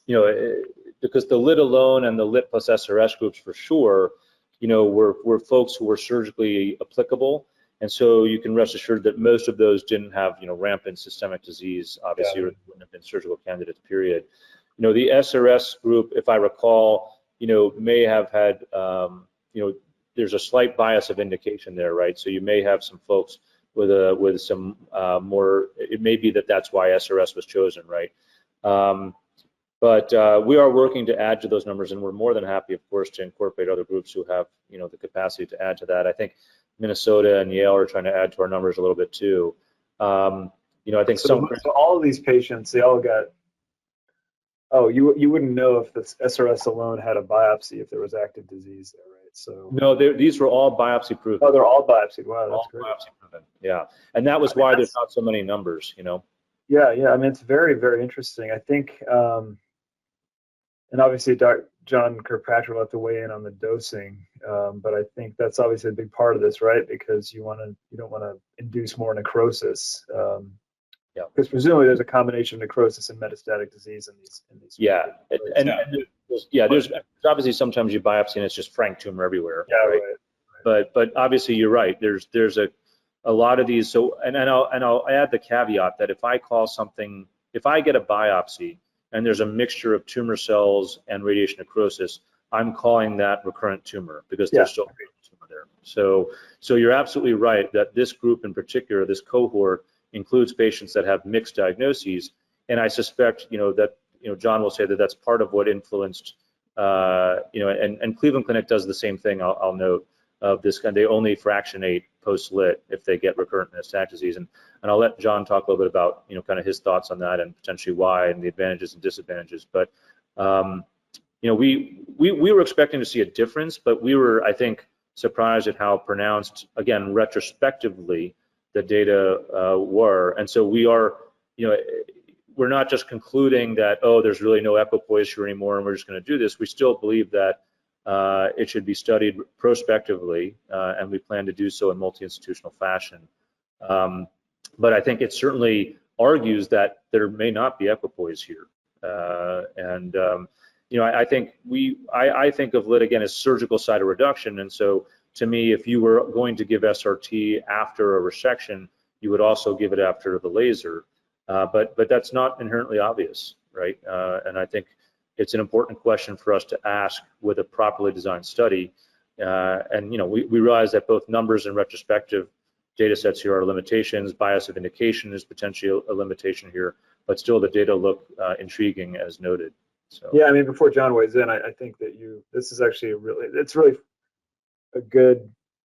Speaker 1: because the LITT alone and the LITT plus SRS groups for sure, were folks who were surgically applicable. And so you can rest assured that most of those didn't have, rampant systemic disease, obviously, or wouldn't have been surgical candidates, period. The SRS group, if I recall, may have had, there's a slight bias of indication there, right? So you may have some folks with some more, it may be that's why SRS was chosen, right? But we are working to add to those numbers, and we're more than happy, of course, to incorporate other groups who have, the capacity to add to that. I think Minnesota and Yale are trying to add to our numbers a little bit too. I think
Speaker 2: so all of these patients, they all got. Oh, you wouldn't know if the SRS alone had a biopsy if there was active disease there, right? So
Speaker 1: no, these were all biopsy proven.
Speaker 2: Oh, they're all biopsied. Wow, that's
Speaker 1: all
Speaker 2: great.
Speaker 1: biopsy proven. Yeah, and that was why there's not so many numbers.
Speaker 2: Yeah. I mean, it's very, very interesting. I think, and obviously, John Kirkpatrick will have to weigh in on the dosing, but I think that's obviously a big part of this, right? Because you don't want to induce more necrosis.
Speaker 1: Yeah.
Speaker 2: Because presumably there's a combination of necrosis and metastatic disease in these.
Speaker 1: Yeah, there's obviously sometimes you biopsy and it's just frank tumor everywhere.
Speaker 2: Yeah, right.
Speaker 1: But obviously you're right. There's a lot of these. So and I'll add the caveat that if I get a biopsy and there's a mixture of tumor cells and radiation necrosis, I'm calling that recurrent tumor because there's still tumor there. So you're absolutely right that this group in particular, this cohort, includes patients that have mixed diagnoses, and I suspect that John will say that that's part of what influenced and Cleveland Clinic does the same thing. I'll note of this kind. They only fractionate post-LITT if they get recurrent metastatic disease, and I'll let John talk a little bit about kind of his thoughts on that and potentially why and the advantages and disadvantages. But we were expecting to see a difference, but we were, I think, surprised at how pronounced, again, retrospectively, the data were. And so we are, we're not just concluding that, oh, there's really no equipoise here anymore and we're just going to do this. We still believe that it should be studied prospectively, and we plan to do so in multi-institutional fashion. But I think it certainly argues that there may not be equipoise here. I think of LITT again as surgical cytoreduction, and so to me, if you were going to give SRT after a resection, you would also give it after the laser, but that's not inherently obvious, right? And I think it's an important question for us to ask with a properly designed study. We realize that both numbers and retrospective data sets here are limitations. Bias of indication is potentially a limitation here, but still the data look intriguing as noted. So.
Speaker 2: Yeah, I mean, before John weighs in, I think that this is actually it's really a good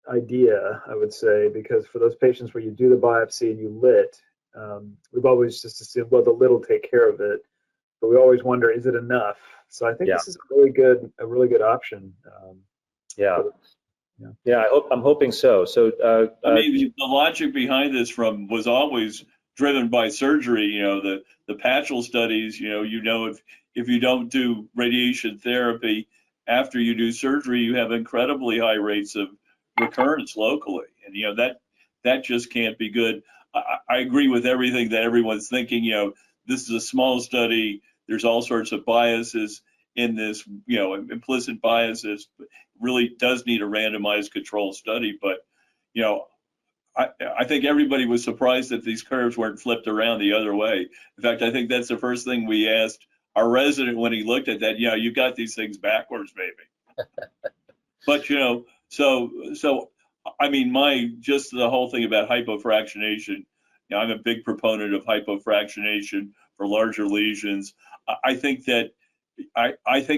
Speaker 2: idea, I would say, because for those patients where you do the biopsy and you LITT, we've always just assumed, well, the LITT will take care of it, but we always wonder, is it enough? So I think this is a really good option.
Speaker 1: I'm hoping so. So
Speaker 3: I mean, the logic behind this was always driven by surgery. The Patchell studies. If you don't do radiation therapy after you do surgery, you have incredibly high rates of recurrence locally, and that just can't be good. I agree with everything that everyone's thinking. This is a small study. There's all sorts of biases in this, implicit biases. But really does need a randomized controlled study. But I think everybody was surprised that these curves weren't flipped around the other way. In fact, I think that's the first thing we asked our resident when he looked at that. You got these things backwards, maybe. But so I mean, just the whole thing about hypofractionation. I'm a big proponent of hypofractionation for larger lesions. I think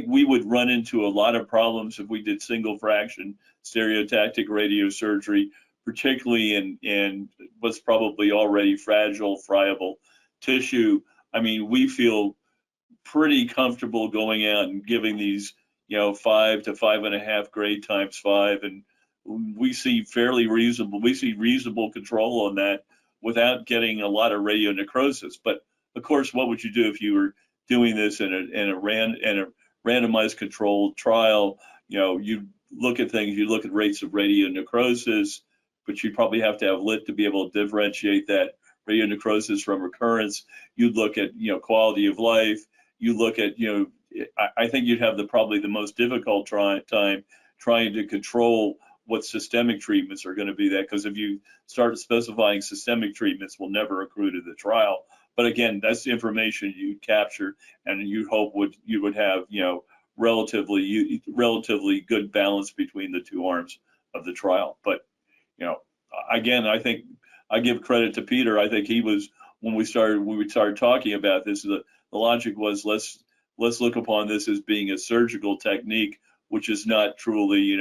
Speaker 3: we would run into a lot of problems if we did single fraction stereotactic radiosurgery, particularly in what's probably already fragile, friable tissue. I mean, we feel pretty comfortable going out and giving these, 5 to 5.5 grade times 5, and we see reasonable control on that without getting a lot of radionecrosis. But of course, what would you do if you were doing this in a randomized controlled trial? You look at things, you look at rates of radionecrosis, but you probably have to have LITT to be able to differentiate that radionecrosis from recurrence. You'd look at, quality of life. You look at, I think you'd have probably the most difficult time trying to control what systemic treatments are going to be because if you start specifying systemic treatments, will never accrue to the trial. But again, that's the information you capture, and you hope you would have, relatively good balance between the two arms of the trial. But again, I think I give credit to Peter. I think he was, when we started talking about this, the logic was let's look upon this as being a surgical technique, which is not truly,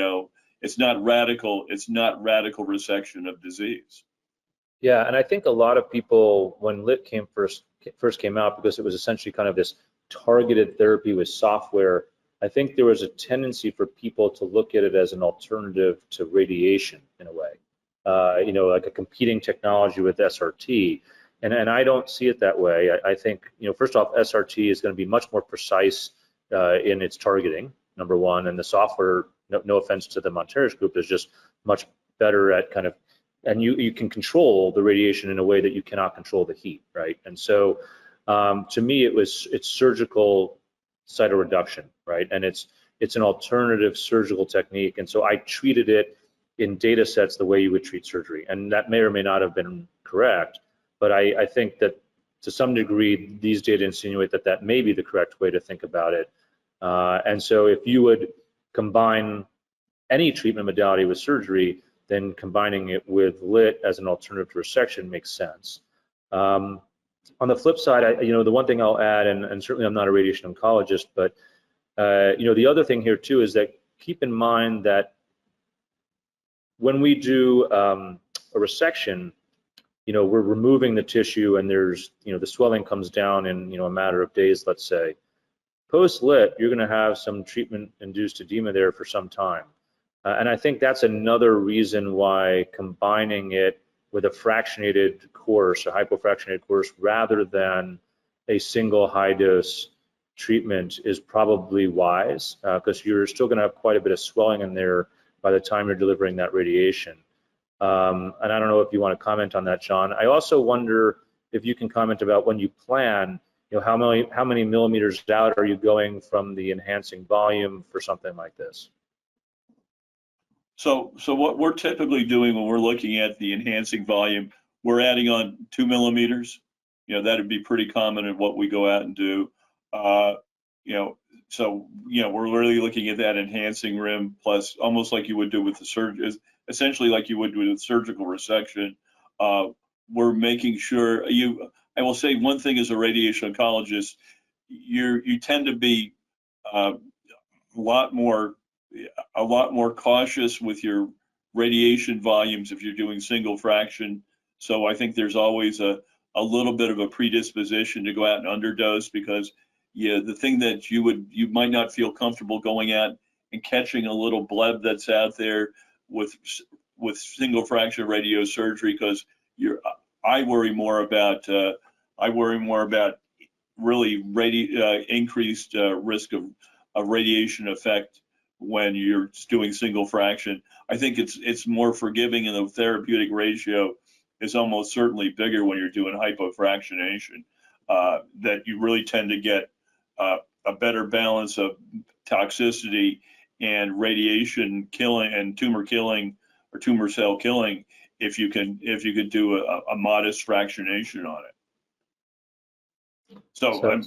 Speaker 3: it's not radical resection of disease.
Speaker 1: Yeah, and I think a lot of people, when LITT first came out, because it was essentially kind of this targeted therapy with software, I think there was a tendency for people to look at it as an alternative to radiation in a way, you know, like a competing technology with SRT. And I don't see it that way. I think, you know, first off, SRT is going to be much more precise in its targeting, number one, and the software, no offense to the Monteris group, is just much better at kind of, and you can control the radiation in a way that you cannot control the heat, right? And so to me, it's surgical cytoreduction, right? And it's an alternative surgical technique. And so I treated it in data sets the way you would treat surgery. And that may or may not have been correct, but I think that to some degree, these data insinuate that that may be the correct way to think about it. And so if you would combine any treatment modality with surgery, then combining it with LITT as an alternative to resection makes sense. On the flip side, you know, the one thing I'll add, and certainly I'm not a radiation oncologist, but you know, the other thing here too is that keep in mind that when we do a resection, you know, we're removing the tissue, and there's, you know, the swelling comes down in, you know, a matter of days, let's say. Post-LITT, you're going to have some treatment-induced edema there for some time. And I think that's another reason why combining it with a fractionated course, a hypofractionated course, rather than a single high-dose treatment is probably wise, because you're still going to have quite a bit of swelling in there by the time you're delivering that radiation. And I don't know if you want to comment on that, John. I also wonder if you can comment about when you plan, you know, how many millimeters out are you going from the enhancing volume for something like this?
Speaker 3: So what we're typically doing when we're looking at the enhancing volume, we're adding on 2 millimeters. You know, that'd be pretty common in what we go out and do. You know, so, you know, we're really looking at that enhancing rim plus, almost like you would do with the surgery, essentially like you would do with surgical resection. We're making sure I will say one thing as a radiation oncologist, you tend to be a lot more cautious with your radiation volumes if you're doing single fraction. So I think there's always a little bit of a predisposition to go out and underdose, because the thing that you might not feel comfortable going out and catching a little bleb that's out there with single fraction radiosurgery, because I worry more about really increased risk of radiation effect when you're doing single fraction. I think it's more forgiving, and the therapeutic ratio is almost certainly bigger when you're doing hypofractionation. That you really tend to get a better balance of toxicity and radiation killing and tumor killing or tumor cell killing if you can do a modest fractionation on it. So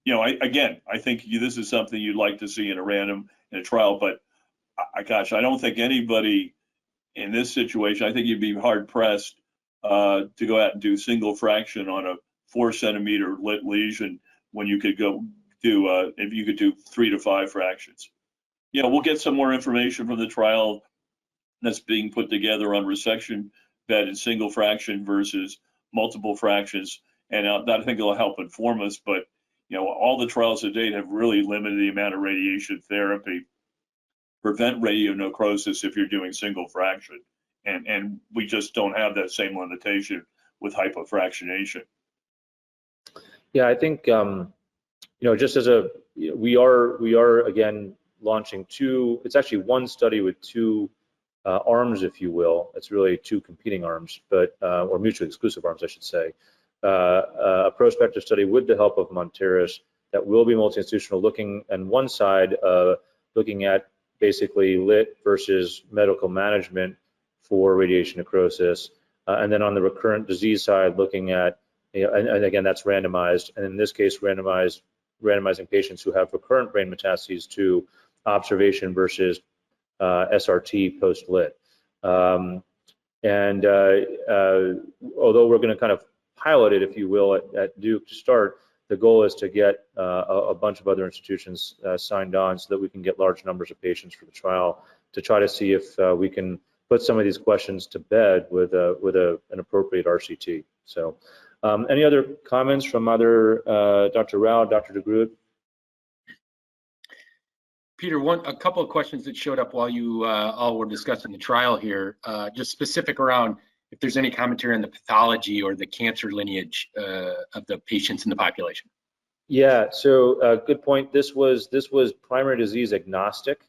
Speaker 3: you know, I think this is something you'd like to see in a trial, but gosh, I don't think anybody in this situation, I think you'd be hard pressed to go out and do single fraction on a 4 centimeter LITT lesion when you could go do if you could do 3 to 5 fractions. Yeah, we'll get some more information from the trial that's being put together on resection bed and single fraction versus multiple fractions, and that I think will help inform us. But you know, all the trials to date have really limited the amount of radiation therapy, prevent radionecrosis if you're doing single fraction, and we just don't have that same limitation with hypofractionation.
Speaker 1: Yeah, I think you know, just as we are again launching it's actually one study with 2 arms, if you will. It's really 2 competing arms, but or mutually exclusive arms, I should say. A prospective study with the help of Monteris that will be multi-institutional, looking on one side, looking at basically LITT versus medical management for radiation necrosis, and then on the recurrent disease side, looking at, you know, and again, that's randomized, and in this case, randomizing patients who have recurrent brain metastases to observation versus SRT post-LITT. Although we're going to kind of pilot it, if you will, at Duke to start, the goal is to get a bunch of other institutions signed on so that we can get large numbers of patients for the trial to try to see if we can put some of these questions to bed with an appropriate RCT. So any other comments from either Dr. Rao, Dr. de Groot?
Speaker 5: Peter, a couple of questions that showed up while you all were discussing the trial here, just specific around if there's any commentary on the pathology or the cancer lineage of the patients in the population.
Speaker 1: Yeah, so good point. This was primary disease agnostic,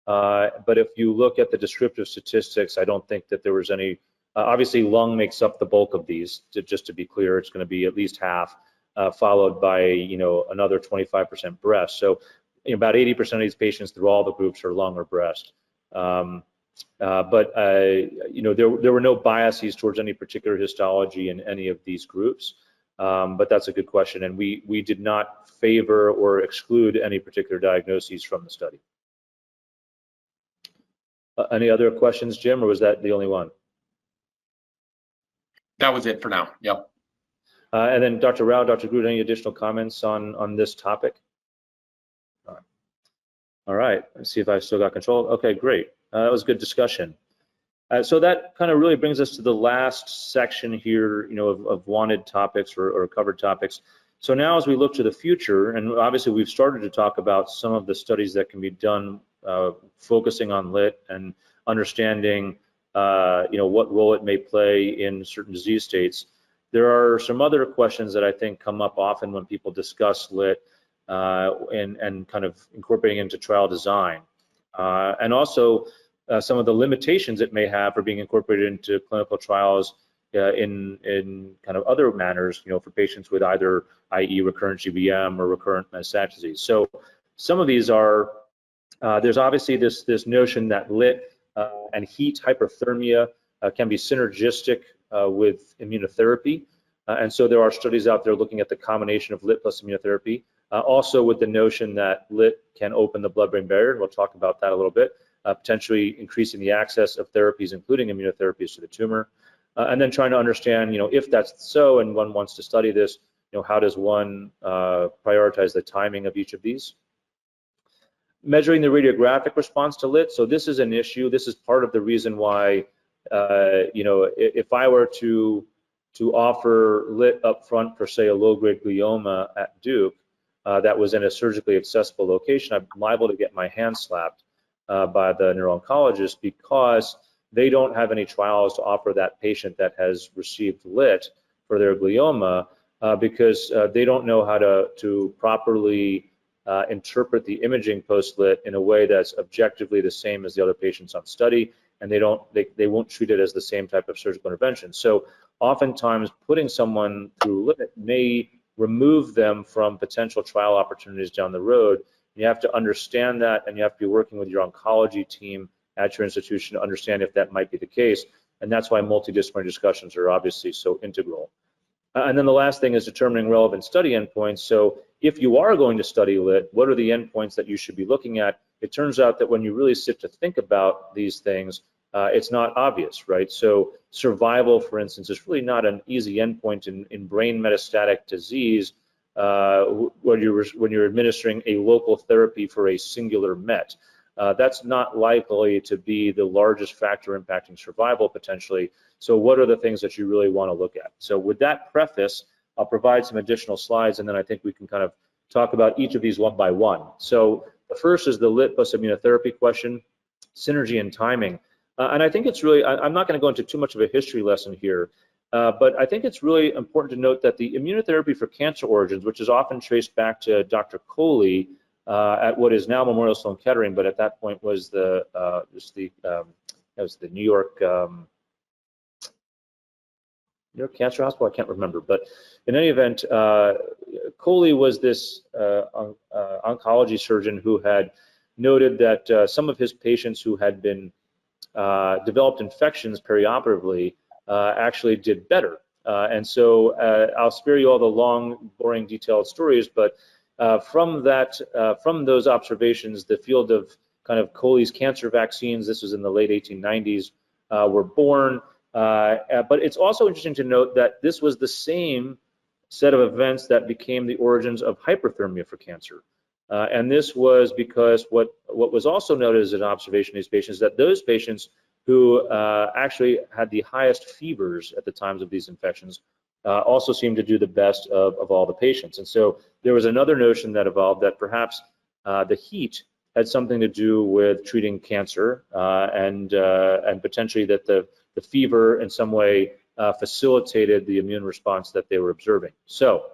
Speaker 1: but if you look at the descriptive statistics, I don't think that there was any. Obviously, lung makes up the bulk of these. Just to be clear, it's going to be at least half, followed by another 25% breast. So about 80% of these patients through all the groups are lung or breast. But there were no biases towards any particular histology in any of these groups. But that's a good question, and we did not favor or exclude any particular diagnoses from the study. Any other questions, Jim, or was that the only one?
Speaker 5: That was it for now. Yep.
Speaker 1: And then Dr. Rao, Dr. Groot, any additional comments on this topic? All right, let's see if I've still got control. Okay, great. That was a good discussion. So that kind of really brings us to the last section here, of wanted topics or covered topics. So now as we look to the future, and obviously we've started to talk about some of the studies that can be done focusing on LITT and understanding, what role it may play in certain disease states. There are some other questions that I think come up often when people discuss LITT and kind of incorporating into trial design. And also some of the limitations it may have for being incorporated into clinical trials in kind of other manners, for patients with either, i.e. recurrent GBM or recurrent metastases. So some of these are, there's obviously this notion that LITT and heat hyperthermia can be synergistic with immunotherapy. And so there are studies out there looking at the combination of LITT plus immunotherapy, also with the notion that LITT can open the blood-brain barrier. We'll talk about that a little bit, potentially increasing the access of therapies, including immunotherapies, to the tumor. And then trying to understand, if that's so and one wants to study this, how does one prioritize the timing of each of these? Measuring the radiographic response to LITT. So this is an issue. This is part of the reason why, if I were to offer LITT up front for, say, a low-grade glioma at Duke that was in a surgically accessible location, I'm liable to get my hand slapped by the neuro-oncologist because they don't have any trials to offer that patient that has received LITT for their glioma because they don't know how to properly interpret the imaging post-LITT in a way that's objectively the same as the other patients on study, and they won't treat it as the same type of surgical intervention. So oftentimes putting someone through LITT may remove them from potential trial opportunities down the road. You have to understand that, and you have to be working with your oncology team at your institution to understand if that might be the case. And that's why multidisciplinary discussions are obviously so integral. And then the last thing is determining relevant study endpoints. So if you are going to study LITT, what are the endpoints that you should be looking at? It turns out that when you really sit to think about these things, it's not obvious, right? So survival, for instance, is really not an easy endpoint in brain metastatic disease when you're administering a local therapy for a singular MET. That's not likely to be the largest factor impacting survival potentially. So what are the things that you really want to look at? So with that preface, I'll provide some additional slides, and then I think we can kind of talk about each of these one by one. So the first is the LITT plus immunotherapy question, synergy and timing. And I think it's really, I'm not going to go into too much of a history lesson here, but I think it's really important to note that the immunotherapy for cancer origins, which is often traced back to Dr. Coley at what is now Memorial Sloan Kettering, but at that point was the New York Cancer Hospital. I can't remember, but in any event, Coley was this oncology surgeon who had noted that some of his patients who had been developed infections perioperatively actually did better. And so I'll spare you all the long, boring, detailed stories, but from those observations, the field of kind of Coley's cancer vaccines, this was in the late 1890s, were born. But it's also interesting to note that this was the same set of events that became the origins of hyperthermia for cancer. And this was because what was also noted as an observation in these patients is that those patients who actually had the highest fevers at the times of these infections also seemed to do the best of all the patients. And so there was another notion that evolved that perhaps the heat had something to do with treating cancer, and potentially that the fever in some way facilitated the immune response that they were observing. So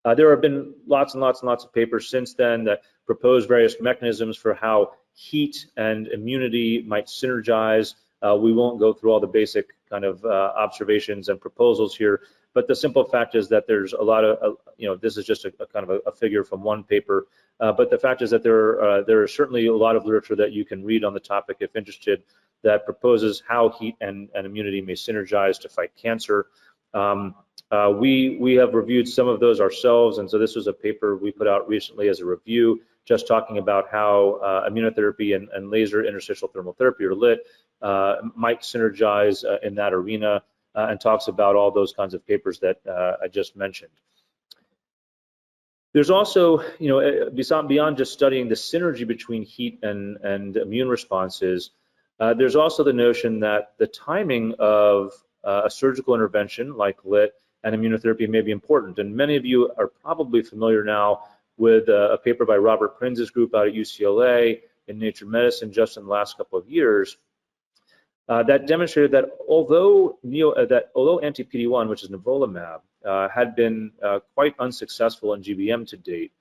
Speaker 1: there have been lots and lots and lots of papers since then that propose various mechanisms for how heat and immunity might synergize. We won't go through all the basic kind of observations and proposals here, but the simple fact is that there's a lot of, this is just a kind of a figure from one paper, but the fact is that there is certainly a lot of literature that you can read on the topic if interested that proposes how heat and immunity may synergize to fight cancer. We have reviewed some of those ourselves, and so this was a paper we put out recently as a review, just talking about how immunotherapy and laser interstitial thermal therapy, or LITT, might synergize in that arena, and talks about all those kinds of papers that I just mentioned. There's also, beyond just studying the synergy between heat and immune responses, there's also the notion that the timing of a surgical intervention like LITT and immunotherapy may be important. And many of you are probably familiar now with a paper by Robert Prinz's group out at UCLA in Nature Medicine just in the last couple of years that demonstrated that although anti-PD-1, which is nivolumab, had been quite unsuccessful in GBM to date,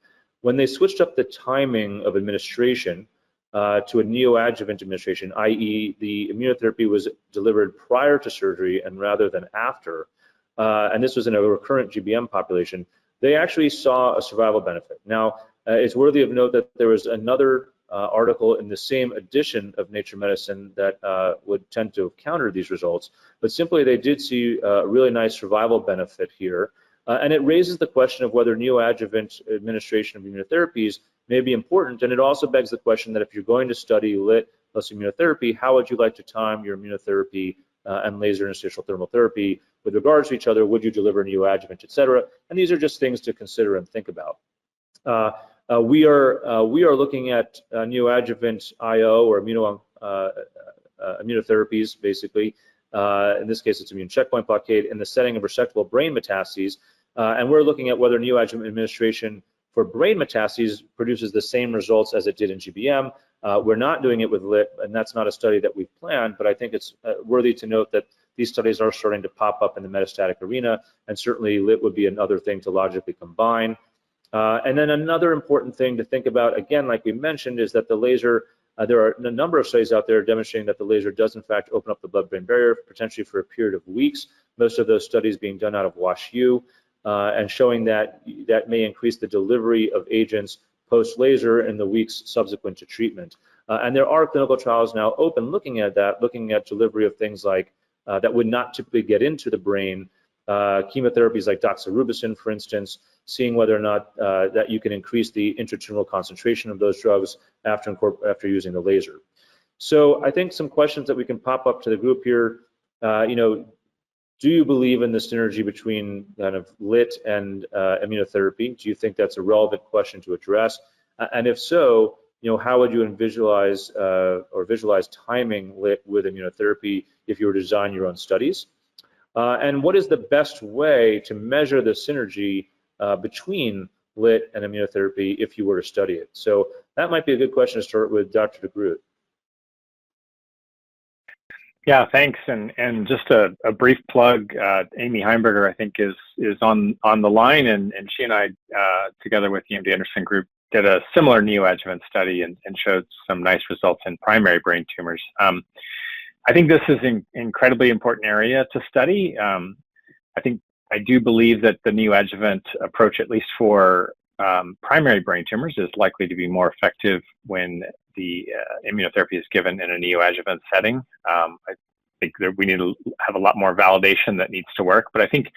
Speaker 1: when they switched up the timing of administration to a neoadjuvant administration, i.e. the immunotherapy was delivered prior to surgery and rather than after, and this was in a recurrent GBM population, they actually saw a survival benefit. Now, it's worthy of note that there was another article in the same edition of Nature Medicine that would tend to counter these results, but simply they did see a really nice survival benefit here. And it raises the question of whether neoadjuvant administration of immunotherapies may be important, and it also begs the question that if you're going to study LITT plus immunotherapy, how would you like to time your immunotherapy and laser interstitial thermal therapy with regards to each other? Would you deliver neoadjuvant, et cetera? And these are just things to consider and think about. We are looking at neoadjuvant IO or immunotherapies, basically. In this case, it's immune checkpoint blockade in the setting of resectable brain metastases. And we're looking at whether neoadjuvant administration for brain metastases produces the same results as it did in GBM. We're not doing it with LITT, and that's not a study that we've planned, but I think it's worthy to note that these studies are starting to pop up in the metastatic arena, and certainly LITT would be another thing to logically combine. And then another important thing to think about, again, like we mentioned, is that the laser, there are a number of studies out there demonstrating that the laser does in fact open up the blood-brain barrier, potentially for a period of weeks. Most of those studies being done out of WashU, and showing that that may increase the delivery of agents post-laser in the weeks subsequent to treatment. And there are clinical trials now open looking at that, looking at delivery of things like that would not typically get into the brain, chemotherapies like doxorubicin, for instance, seeing whether or not that you can increase the intratumoral concentration of those drugs after using the laser. So I think some questions that we can pop up to the group here, do you believe in the synergy between kind of LITT and immunotherapy? Do you think that's a relevant question to address? And if so, how would you visualize timing LITT with immunotherapy if you were to design your own studies? And what is the best way to measure the synergy between LITT and immunotherapy if you were to study it? So that might be a good question to start with Dr. Groot.
Speaker 4: Yeah, thanks. And just a brief plug, Amy Heimberger, I think, is on the line, and she and I, together with the MD Anderson group, did a similar neoadjuvant study and showed some nice results in primary brain tumors. I think this is an incredibly important area to study. I do believe that the neoadjuvant approach, at least for primary brain tumors, is likely to be more effective when the immunotherapy is given in a neoadjuvant setting. I think that we need to have a lot more validation that needs to work, but I think,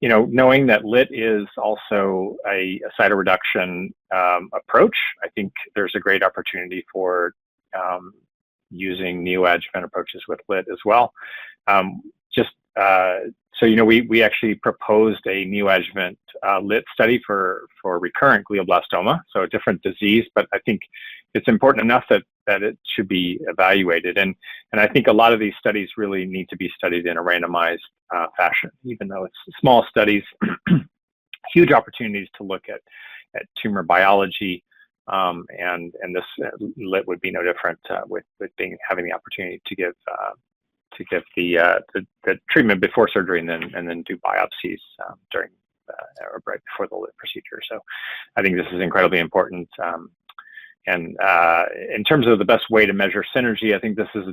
Speaker 4: knowing that LITT is also a cytoreduction approach, I think there's a great opportunity for using neoadjuvant approaches with LITT as well. Just so we actually proposed a neoadjuvant LITT study for recurrent glioblastoma, so a different disease, but I think it's important enough that it should be evaluated. And I think a lot of these studies really need to be studied in a randomized fashion, even though it's small studies, huge opportunities to look at tumor biology, and this LITT would be no different with having the opportunity to give the treatment before surgery and then do biopsies during or right before the LITT procedure. So I think this is incredibly important. And in terms of the best way to measure synergy, I think this is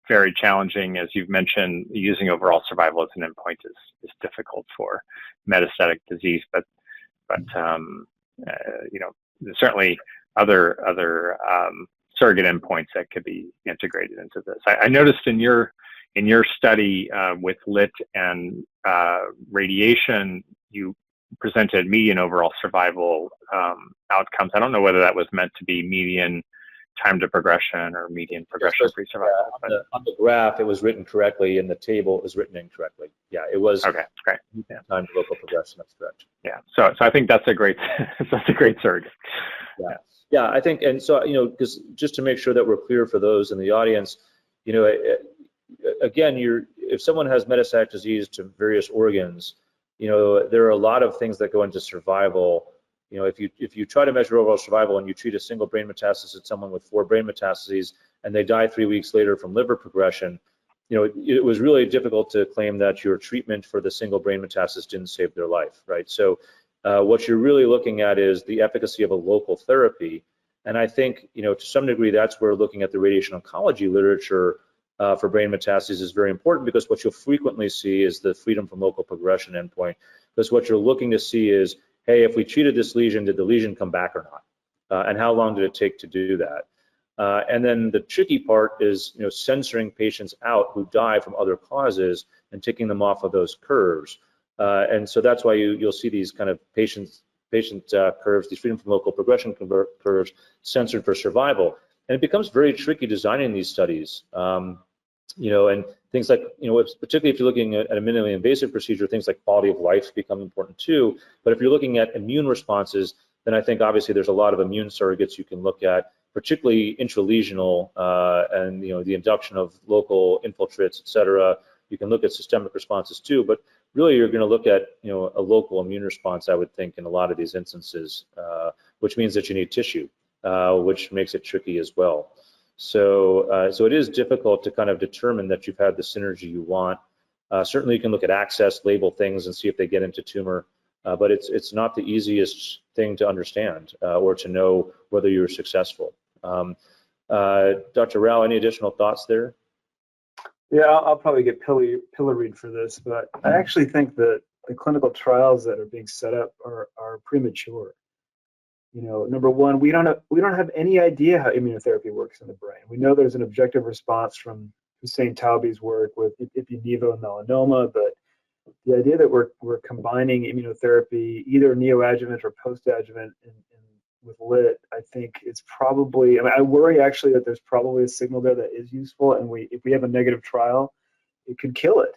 Speaker 4: very challenging. As you've mentioned, using overall survival as an endpoint is difficult for metastatic disease, but certainly other surrogate endpoints that could be integrated into this. I noticed in your study with LITT and radiation, you presented median overall survival outcomes. I don't know whether that was meant to be median time to progression or median progression-free survival.
Speaker 1: On the graph, it was written correctly. In the table, it was written incorrectly. Yeah, it was.
Speaker 4: Okay, great. Yeah.
Speaker 1: Time to local progression. That's correct.
Speaker 4: Yeah. So I think that's a great surrogate.
Speaker 1: Yeah. Yeah, I think, and so because just to make sure that we're clear for those in the audience, again, if someone has metastatic disease to various organs, there are a lot of things that go into survival. If you try to measure overall survival and you treat a single brain metastasis in someone with 4 brain metastases and they die 3 weeks later from liver progression, it was really difficult to claim that your treatment for the single brain metastasis didn't save their life, right? So what you're really looking at is the efficacy of a local therapy. And I think, to some degree, that's where looking at the radiation oncology literature for brain metastases is very important, because what you'll frequently see is the freedom from local progression endpoint. Because what you're looking to see is, hey, if we treated this lesion, did the lesion come back or not? And how long did it take to do that? And then the tricky part is, censoring patients out who die from other causes and taking them off of those curves. And so that's why you'll see these kind of patient curves, these freedom from local progression curves censored for survival. And it becomes very tricky designing these studies. And things like, particularly if you're looking at a minimally invasive procedure, things like quality of life become important too. But if you're looking at immune responses, then I think obviously there's a lot of immune surrogates you can look at, particularly intralesional and the induction of local infiltrates, et cetera. You can look at systemic responses too, but really you're going to look at a local immune response, I would think, in a lot of these instances, which means that you need tissue, which makes it tricky as well. So it is difficult to kind of determine that you've had the synergy you want. Certainly you can look at access, label things, and see if they get into tumor, but it's not the easiest thing to understand or to know whether you're successful. Dr. Rao, any additional thoughts there?
Speaker 2: Yeah, I'll probably get pilloried for this, but I actually think that the clinical trials that are being set up are premature. Number one, we don't have any idea how immunotherapy works in the brain. We know there's an objective response from Hussein Taubi's work with ipi-nivo and melanoma, but the idea that we're combining immunotherapy, either neoadjuvant or post-adjuvant with LITT, I think it's probably, I worry actually that there's probably a signal there that is useful, and if we have a negative trial, it could kill it.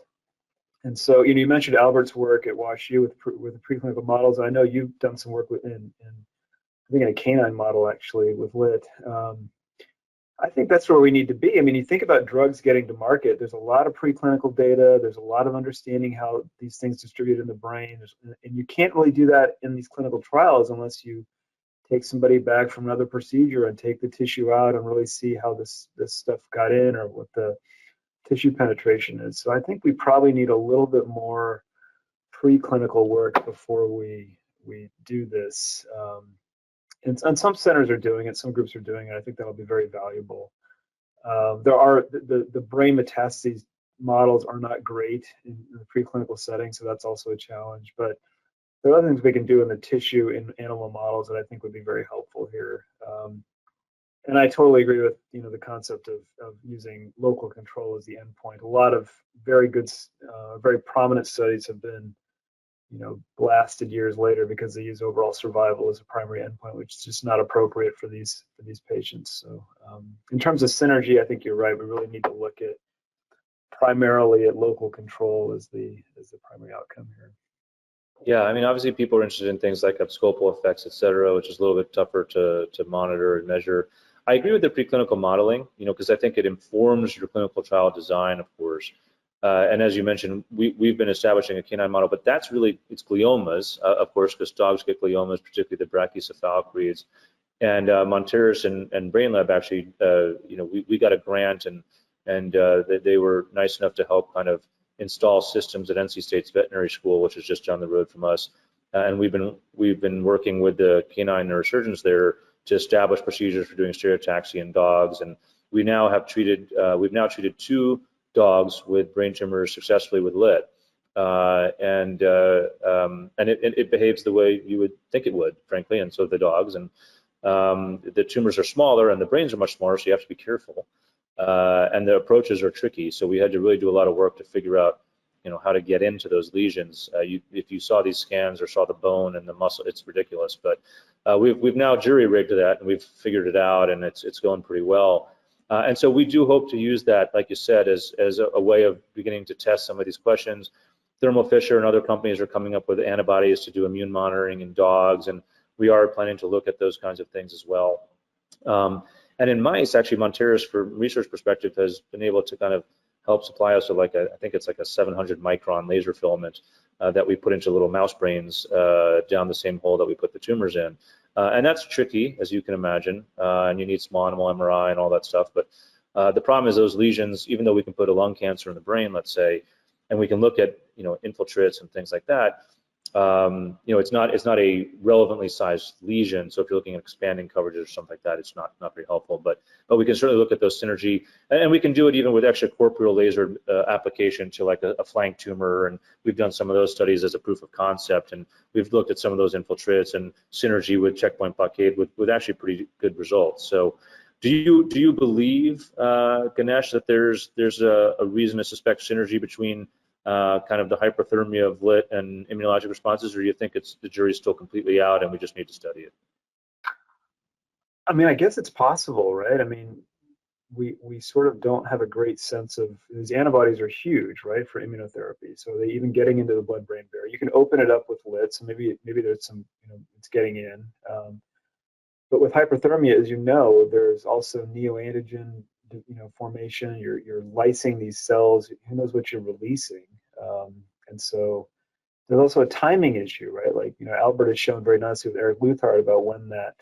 Speaker 2: And so, you mentioned Albert's work at WashU with the preclinical models. I know you've done some work in I think in a canine model actually with LITT. I think that's where we need to be. You think about drugs getting to market, there's a lot of preclinical data, there's a lot of understanding how these things distribute in the brain, and you can't really do that in these clinical trials unless you take somebody back from another procedure and take the tissue out and really see how this stuff got in or what the tissue penetration is. So I think we probably need a little bit more preclinical work before we do this. And some centers are doing it, some groups are doing it. I think that'll be very valuable. There are the brain metastases models are not great in the preclinical setting, so that's also a challenge. But there are other things we can do in the tissue in animal models that I think would be very helpful here. And I totally agree with the concept of using local control as the endpoint. A lot of very good, very prominent studies have been blasted years later because they use overall survival as a primary endpoint, which is just not appropriate for these patients. So in terms of synergy, I think you're right. We really need to look at primarily at local control is the primary outcome here.
Speaker 1: Yeah, I mean, obviously people are interested in things like abscopal effects, et cetera, which is a little bit tougher to monitor and measure. I agree with the preclinical modeling, because I think it informs your clinical trial design, of course. And as you mentioned, we've been establishing a canine model, but that's really, it's gliomas, of course, because dogs get gliomas, particularly the brachycephalic breeds. And Monteris and Brain Lab actually, we got a grant, and they were nice enough to help kind of install systems at NC State's veterinary school, which is just down the road from us. And we've been working with the canine neurosurgeons there to establish procedures for doing stereotaxy in dogs. And we've now treated 2 dogs with brain tumors successfully with LITT. And it behaves the way you would think it would, frankly, and so the dogs. And the tumors are smaller and the brains are much smaller, so you have to be careful. And the approaches are tricky, so we had to really do a lot of work to figure out, how to get into those lesions. If you saw these scans or saw the bone and the muscle, it's ridiculous. But we've now jury-rigged that, and we've figured it out, and it's going pretty well. And so we do hope to use that, like you said, as a way of beginning to test some of these questions. Thermo Fisher and other companies are coming up with antibodies to do immune monitoring in dogs, and we are planning to look at those kinds of things as well. And in mice, actually, Monteris, from research perspective, has been able to kind of help supply us with I think it's like a 700 micron laser filament that we put into little mouse brains down the same hole that we put the tumors in. And that's tricky, as you can imagine, and you need small animal MRI and all that stuff. But the problem is those lesions, even though we can put a lung cancer in the brain, let's say, and we can look at infiltrates and things like that, it's not a relevantly sized lesion. So if you're looking at expanding coverages or something like that, it's not very helpful. But we can certainly look at those synergy, and we can do it even with extracorporeal laser application to like a flank tumor. And we've done some of those studies as a proof of concept, and we've looked at some of those infiltrates and synergy with checkpoint blockade with actually pretty good results. So do you believe, Ganesh, that there's a reason to suspect synergy between kind of the hyperthermia of LITT and immunologic responses, or do you think the jury's still completely out and we just need to study it?
Speaker 2: I mean, I guess it's possible, right? I mean, we sort of don't have a great sense of, these antibodies are huge, right, for immunotherapy. So they even getting into the blood-brain barrier. You can open it up with LITT, so maybe there's some, it's getting in. But with hyperthermia, as you know, there's also neoantigen, formation. You're lysing these cells. Who knows what you're releasing? And so there's also a timing issue, right? Like, Albert has shown very nicely with Eric Luthard about when that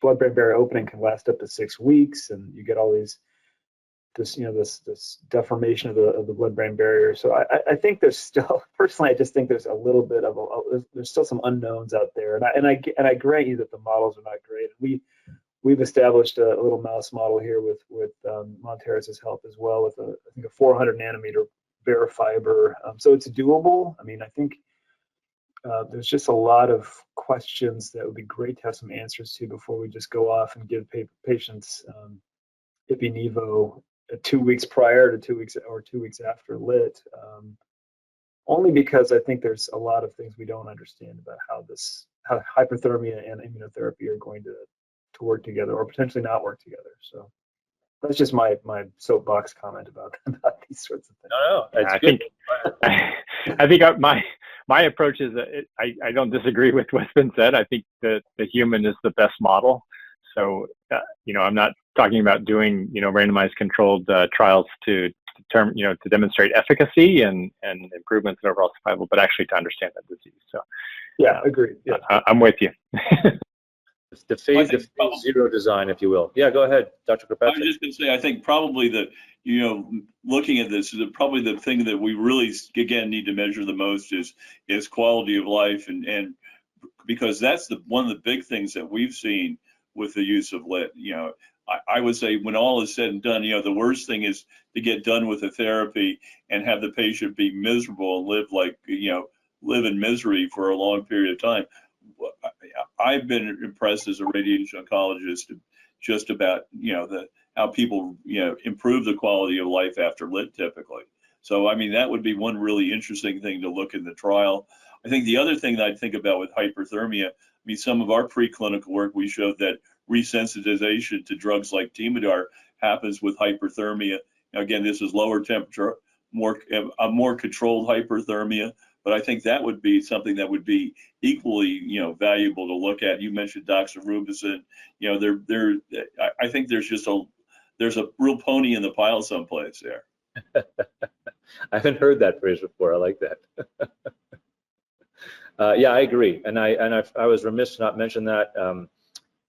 Speaker 2: blood-brain barrier opening can last up to 6 weeks, and you get all this deformation of the blood-brain barrier. So I think there's still, personally, I just think there's a little bit of there's still some unknowns out there, and I grant you that the models are not great. We've established a little mouse model here with Monteris' help as well, with I think a 400 nanometer bare fiber. So it's doable. I mean, I think there's just a lot of questions that would be great to have some answers to before we just go off and give patients Ipi-Nivo 2 weeks prior to 2 weeks or 2 weeks after LITT. Only because I think there's a lot of things we don't understand about how hyperthermia and immunotherapy are going to work together, or potentially not work together. So that's just my soapbox comment about these sorts of things.
Speaker 1: No,
Speaker 4: I think my approach is that I don't disagree with what's been said. I think that the human is the best model. So I'm not talking about doing randomized controlled trials to demonstrate efficacy and improvements in overall survival, but actually to understand that disease. So
Speaker 2: yeah, agreed. Yeah,
Speaker 4: I'm with you.
Speaker 1: The phase 0 design, if you will. Yeah, go ahead, Dr. Kirkpatrick.
Speaker 3: I was just going to say, I think probably that, looking at this, probably the thing that we really, again, need to measure the most is quality of life, and because that's one of the big things that we've seen with the use of LITT. I would say when all is said and done, the worst thing is to get done with the therapy and have the patient be miserable and live in misery for a long period of time. I've been impressed as a radiation oncologist just about how people improve the quality of life after LITT typically. So I mean, that would be one really interesting thing to look in the trial. I think the other thing that I think about with hyperthermia, some of our preclinical work, we showed that resensitization to drugs like Temodar happens with hyperthermia Again, this is lower temperature, a more controlled hyperthermia, but I think that would be something that would be equally, valuable to look at. You mentioned doxorubicin. I think there's a real pony in the pile someplace there.
Speaker 1: I haven't heard that phrase before. I like that. Yeah, I agree, and I was remiss to not mention that.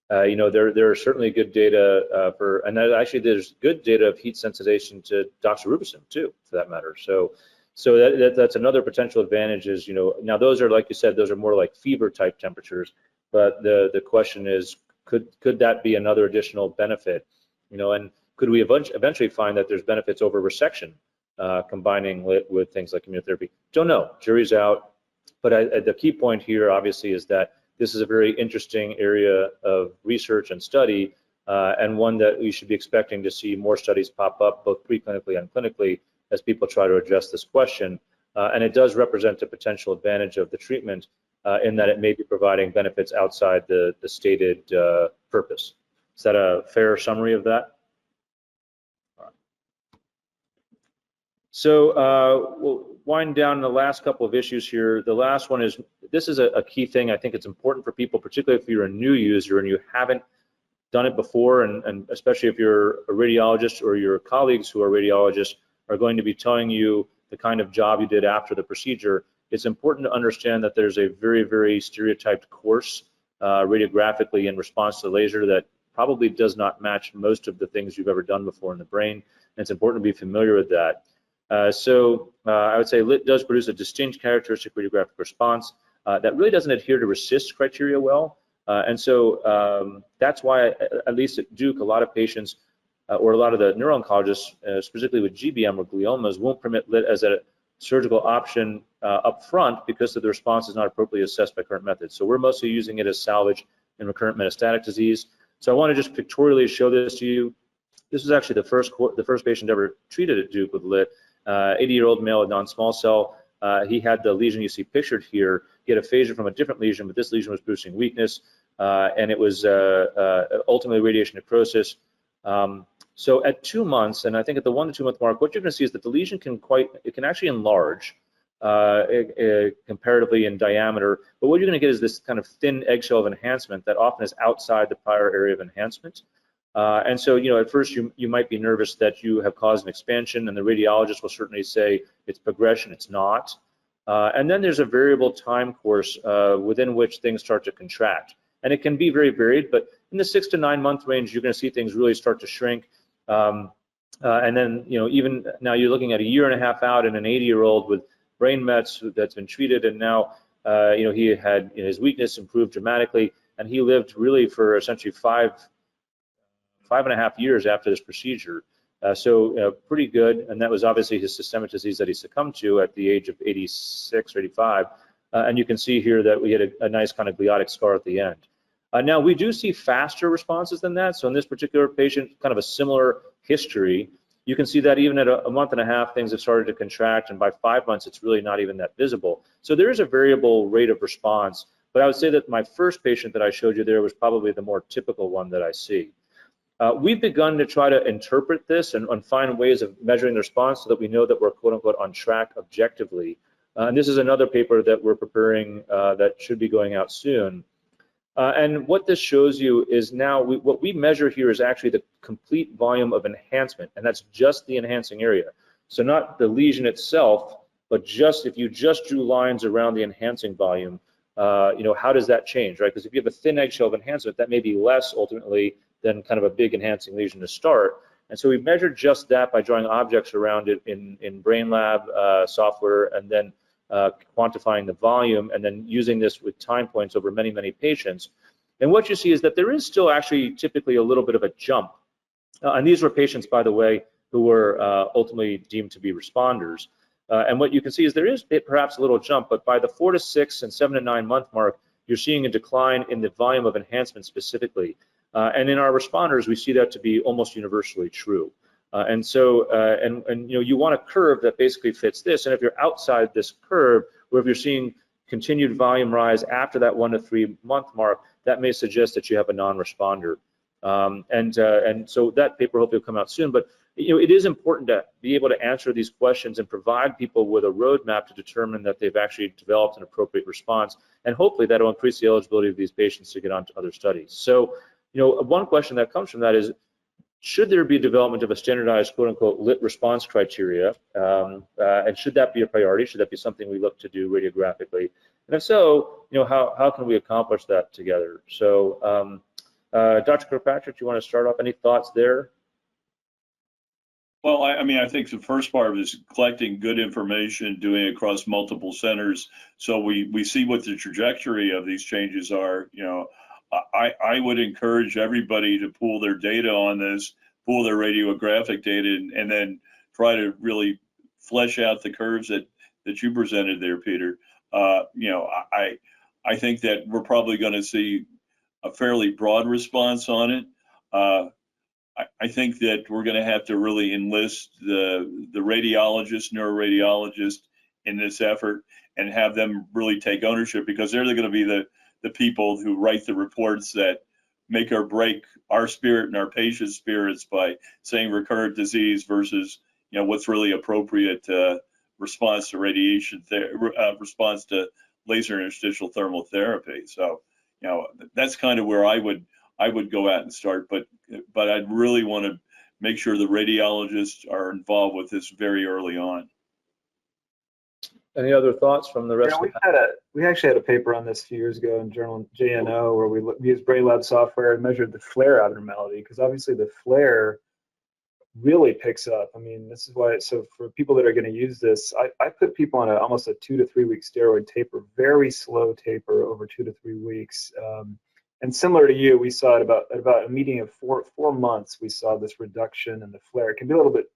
Speaker 1: There are certainly good data and actually there's good data of heat sensitization to doxorubicin too, for that matter. So that's another potential advantage is, now those are, like you said, those are more like fever type temperatures, but the question is, could that be another additional benefit? And could we eventually find that there's benefits over resection, combining LITT with things like immunotherapy? Don't know, jury's out. But the key point here, obviously, is that this is a very interesting area of research and study, and one that we should be expecting to see more studies pop up, both preclinically and clinically, as people try to address this question. And it does represent a potential advantage of the treatment in that it may be providing benefits outside the stated purpose. Is that a fair summary of that? So we'll wind down the last couple of issues here. The last one is, this is a key thing. I think it's important for people, particularly if you're a new user and you haven't done it before, and especially if you're a radiologist or your colleagues who are radiologists are going to be telling you the kind of job you did after the procedure. It's important to understand that there's a very, very stereotyped course radiographically in response to laser that probably does not match most of the things you've ever done before in the brain. And it's important to be familiar with that. I would say LITT does produce a distinct characteristic radiographic response that really doesn't adhere to RECIST criteria well. And so that's why, at least at Duke, a lot of patients or a lot of the neuro-oncologists, specifically with GBM or gliomas, won't permit LITT as a surgical option up front because the response is not appropriately assessed by current methods. So we're mostly using it as salvage in recurrent metastatic disease. So I want to just pictorially show this to you. This is actually the first patient ever treated at Duke with LITT. 80-year-old male with non-small cell. He had the lesion you see pictured here. He had aphasia from a different lesion, but this lesion was producing weakness, and it was ultimately radiation necrosis. So at 2 months, and I think at the 1 to 2 month mark, what you're going to see is that the lesion can actually enlarge comparatively in diameter, but what you're going to get is this kind of thin eggshell of enhancement that often is outside the prior area of enhancement. And so, at first you might be nervous that you have caused an expansion, and the radiologist will certainly say it's progression. It's not. And then there's a variable time course within which things start to contract. And it can be very varied, but in the 6 to 9 month range, you're going to see things really start to shrink. And then, even now you're looking at a 1.5 years out in an 80-year-old with brain mets that's been treated, and now, he had his weakness improved dramatically, and he lived really for essentially 5.5 years after this procedure. So pretty good, and that was obviously his systemic disease that he succumbed to at the age of 86 or 85. And you can see here that we had a nice kind of gliotic scar at the end. Now, we do see faster responses than that. So in this particular patient, kind of a similar history, you can see that even at a 1.5 months, things have started to contract, and by 5 months, it's really not even that visible. So there is a variable rate of response, but I would say that my first patient that I showed you there was probably the more typical one that I see. We've begun to try to interpret this and find ways of measuring the response so that we know that we're quote unquote on track objectively. And this is another paper that we're preparing that should be going out soon. And what this shows you is now what we measure here is actually the complete volume of enhancement, and that's just the enhancing area. So not the lesion itself, but just if you just drew lines around the enhancing volume, how does that change, right? Because if you have a thin eggshell of enhancement, that may be less ultimately than kind of a big enhancing lesion to start. And so we measured just that by drawing objects around it in BrainLab software, and then quantifying the volume, and then using this with time points over many, many patients. And what you see is that there is still actually typically a little bit of a jump. And these were patients, by the way, who were ultimately deemed to be responders. And what you can see is there is perhaps a little jump, but by the 4 to 6 and 7 to 9 month mark, you're seeing a decline in the volume of enhancement specifically. And in our responders, we see that to be almost universally true. And so, you want a curve that basically fits this. And if you're outside this curve, or if you're seeing continued volume rise after that 1 to 3 month mark, that may suggest that you have a non-responder. And so that paper hopefully will come out soon. But it is important to be able to answer these questions and provide people with a roadmap to determine that they've actually developed an appropriate response, and hopefully that will increase the eligibility of these patients to get onto other studies. So, one question that comes from that is, should there be development of a standardized quote-unquote LITT response criteria, and should that be a priority? Should that be something we look to do radiographically? And if so, how can we accomplish that together? So, Dr. Kirkpatrick, do you want to start off? Any thoughts there?
Speaker 3: Well, I think the first part of it is collecting good information, doing it across multiple centers, so we see what the trajectory of these changes are. I would encourage everybody to pool their data on this, pool their radiographic data, and then try to really flesh out the curves that you presented there, Peter. I think that we're probably going to see a fairly broad response on it. I think that we're going to have to really enlist the radiologists, neuroradiologists in this effort and have them really take ownership, because they're going to be the people who write the reports that make or break our spirit and our patients' spirits by saying recurrent disease versus, what's really appropriate response to radiation, response to laser interstitial thermal therapy. So, that's kind of where I would go out and start, but I'd really want to make sure the radiologists are involved with this very early on.
Speaker 1: Any other thoughts from the rest of
Speaker 2: we actually had a paper on this a few years ago in journal JNO where we used Brainlab software and measured the flare abnormality, because obviously the flare really picks up. I mean, this is why, so for people that are going to use this, I put people on almost a 2 to 3 week steroid taper, very slow taper over 2 to 3 weeks. And similar to you, we saw it about a median of four months, we saw this reduction in the flare. It can be a little bit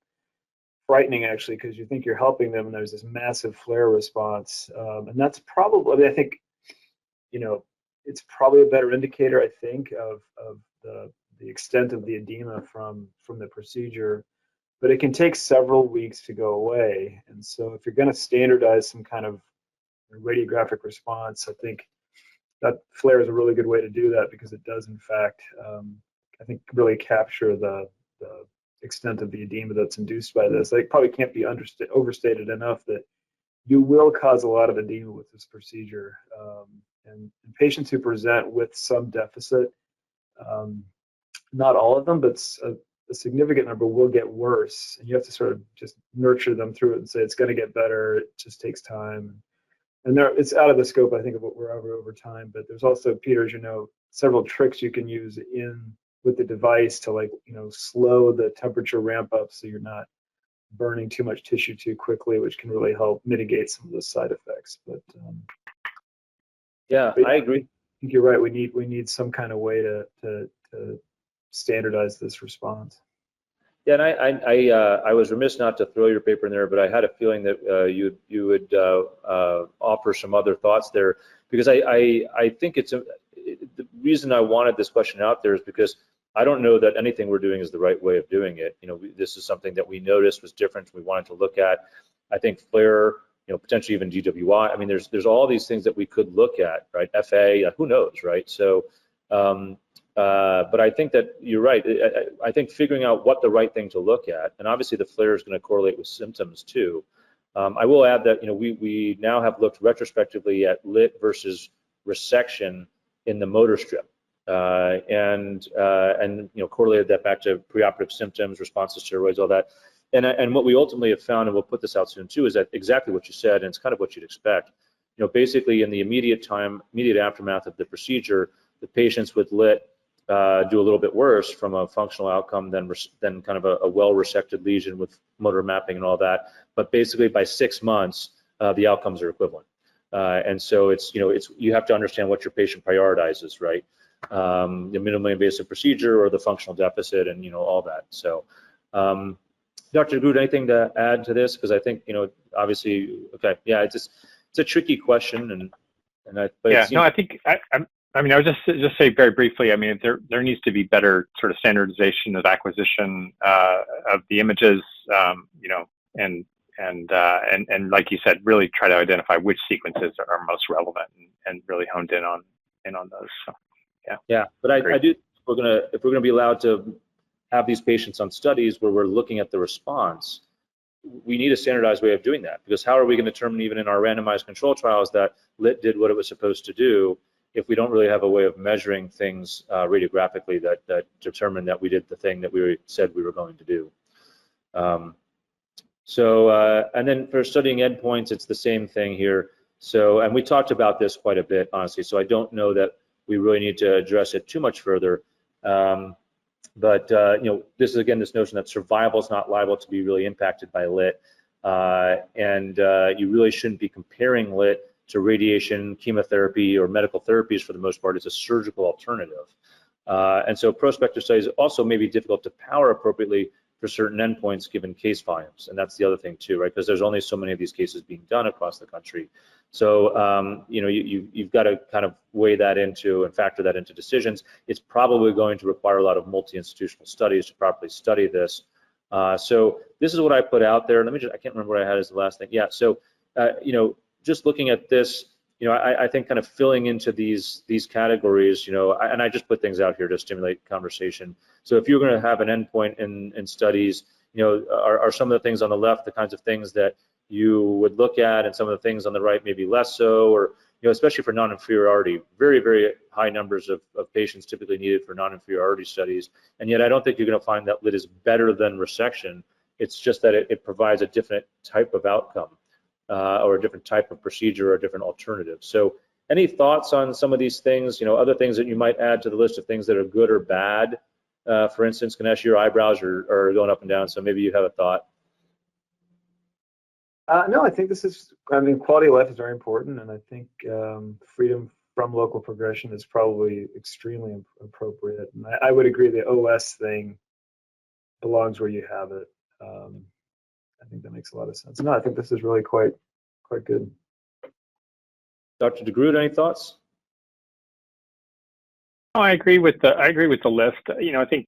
Speaker 2: frightening, actually, because you think you're helping them and there's this massive flare response. And that's probably, I think, it's probably a better indicator, I think, of the extent of the edema from the procedure. But it can take several weeks to go away. And so if you're going to standardize some kind of radiographic response, I think that flare is a really good way to do that, because it does, in fact, I think, really capture the extent of the edema that's induced by this. It probably can't be overstated enough that you will cause a lot of edema with this procedure. And patients who present with some deficit, not all of them, but a significant number will get worse. And you have to sort of just nurture them through it and say, it's going to get better. It just takes time. And it's out of the scope, I think, of what we're over time. But there's also, Peter, as you know, several tricks you can use with the device to slow the temperature ramp up so you're not burning too much tissue too quickly, which can really help mitigate some of those side effects. But
Speaker 1: I agree.
Speaker 2: I think you're right. We need some kind of way to standardize this response.
Speaker 1: Yeah, and I was remiss not to throw your paper in there, but I had a feeling that you would offer some other thoughts there, because I think the reason I wanted this question out there is because I don't know that anything we're doing is the right way of doing it. This is something that we noticed was different. We wanted to look at. I think flare, potentially even DWI. I mean, there's all these things that we could look at, right? FA, who knows, right? So, but I think that you're right. I think figuring out what the right thing to look at, and obviously the flare is going to correlate with symptoms too. I will add that we now have looked retrospectively at LITT versus resection in the motor strip. And correlated that back to preoperative symptoms, response to steroids, all that. And what we ultimately have found, and we'll put this out soon too, is that exactly what you said, and it's kind of what you'd expect. Basically in the immediate aftermath of the procedure, the patients with LITT do a little bit worse from a functional outcome than kind of a well-resected lesion with motor mapping and all that. But basically by 6 months, the outcomes are equivalent. And so you have to understand what your patient prioritizes, right? The minimally invasive procedure or the functional deficit, and all that. So, Dr. Groot, anything to add to this? Because I think obviously, okay, yeah, it's a tricky question,
Speaker 4: I think I would just say very briefly. I mean, there needs to be better sort of standardization of acquisition of the images, and like you said, really try to identify which sequences are most relevant and really honed in on those. So.
Speaker 1: Yeah, but I do. If we're gonna be allowed to have these patients on studies where we're looking at the response, we need a standardized way of doing that, because how are we going to determine even in our randomized control trials that LITT did what it was supposed to do if we don't really have a way of measuring things radiographically that determine that we did the thing that we said we were going to do. And then for studying endpoints, it's the same thing here. So, and we talked about this quite a bit, honestly, so I don't know that we really need to address it too much further. But this is, again, this notion that survival is not liable to be really impacted by LITT. You really shouldn't be comparing LITT to radiation, chemotherapy, or medical therapies for the most part. It's a surgical alternative. And so prospective studies also may be difficult to power appropriately for certain endpoints given case volumes. And that's the other thing too, right? Because there's only so many of these cases being done across the country. So, you've got to kind of weigh that into and factor that into decisions. It's probably going to require a lot of multi-institutional studies to properly study this. So this is what I put out there. Let me just, I can't remember what I had as the last thing. Yeah, so, just looking at this, I think kind of filling into these categories, and I just put things out here to stimulate conversation. So if you're going to have an endpoint in studies, are some of the things on the left the kinds of things that you would look at, and some of the things on the right maybe less so, or especially for non-inferiority, very, very high numbers of patients typically needed for non-inferiority studies, and yet I don't think you're going to find that LITT is better than resection. It's just that it provides a different type of outcome. Or a different type of procedure or a different alternative. So any thoughts on some of these things, other things that you might add to the list of things that are good or bad? For instance, Ganesh, your eyebrows are going up and down, so maybe you have a thought.
Speaker 2: No, I think quality of life is very important, and I think freedom from local progression is probably extremely appropriate. And I would agree the OS thing belongs where you have it. I think that makes a lot of sense. No, I think this is really quite good.
Speaker 1: Dr. Groot, any thoughts?
Speaker 4: Oh, I agree with the list. I think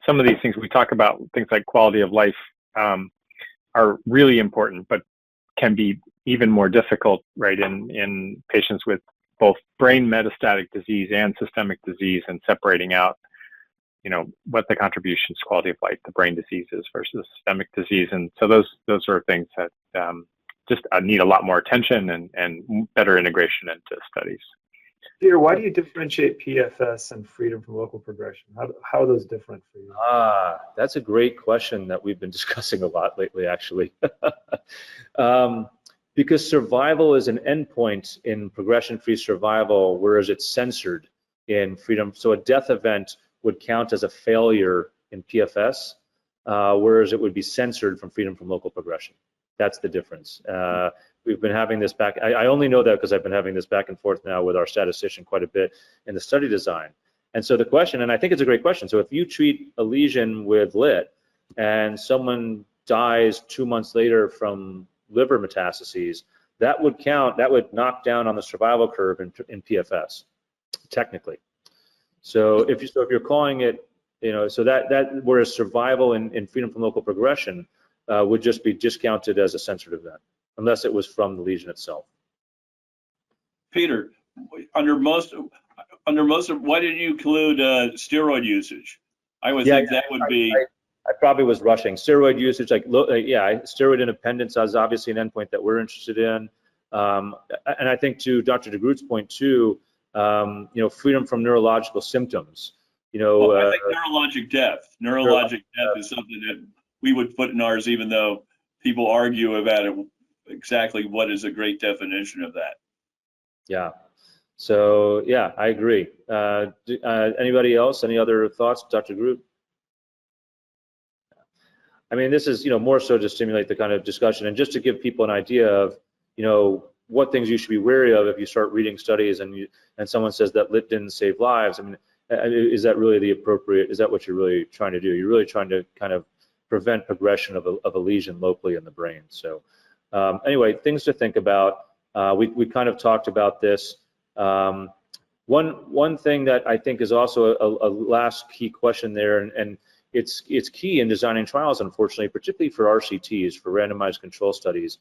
Speaker 4: some of these things we talk about, things like quality of life, are really important, but can be even more difficult, right, in patients with both brain metastatic disease and systemic disease, and separating out what the contributions to quality of life, the brain diseases versus systemic disease. And so those are things that just need a lot more attention and better integration into studies.
Speaker 2: Peter, why do you differentiate PFS and freedom from local progression? How are those different for you?
Speaker 1: That's a great question that we've been discussing a lot lately, actually. Because survival is an endpoint in progression-free survival, whereas it's censored in freedom. So a death event would count as a failure in PFS, whereas it would be censored from freedom from local progression. That's the difference. We've been having this back, I only know that because I've been having this back and forth now with our statistician quite a bit in the study design. And so the question, and I think it's a great question, so if you treat a lesion with LITT and someone dies 2 months later from liver metastases, that would count, that would knock down on the survival curve in PFS, technically. So if you're calling it, so that whereas survival in freedom from local progression would just be discounted as a censored event, unless it was from the lesion itself.
Speaker 3: Peter, under most of, why didn't you include steroid usage? I would think that would be.
Speaker 1: I probably was rushing. Steroid usage, steroid independence is obviously an endpoint that we're interested in, and I think to Dr. Groot's point too. Freedom from neurological symptoms. I
Speaker 3: think neurologic death. Neurologic death is something that we would put in ours, even though people argue about it. Exactly what is a great definition of that?
Speaker 1: Yeah. So yeah, I agree. Anybody else? Any other thoughts, Dr. Groot? I mean, this is more so to stimulate the kind of discussion and just to give people an idea of what things you should be wary of if you start reading studies and someone says that LITT didn't save lives. I mean, is that really the appropriate? Is that what you're really trying to do? You're really trying to kind of prevent progression of a lesion locally in the brain. So anyway, things to think about. We kind of talked about this. One thing that I think is also a last key question there, and it's key in designing trials, unfortunately, particularly for RCTs, for randomized control studies.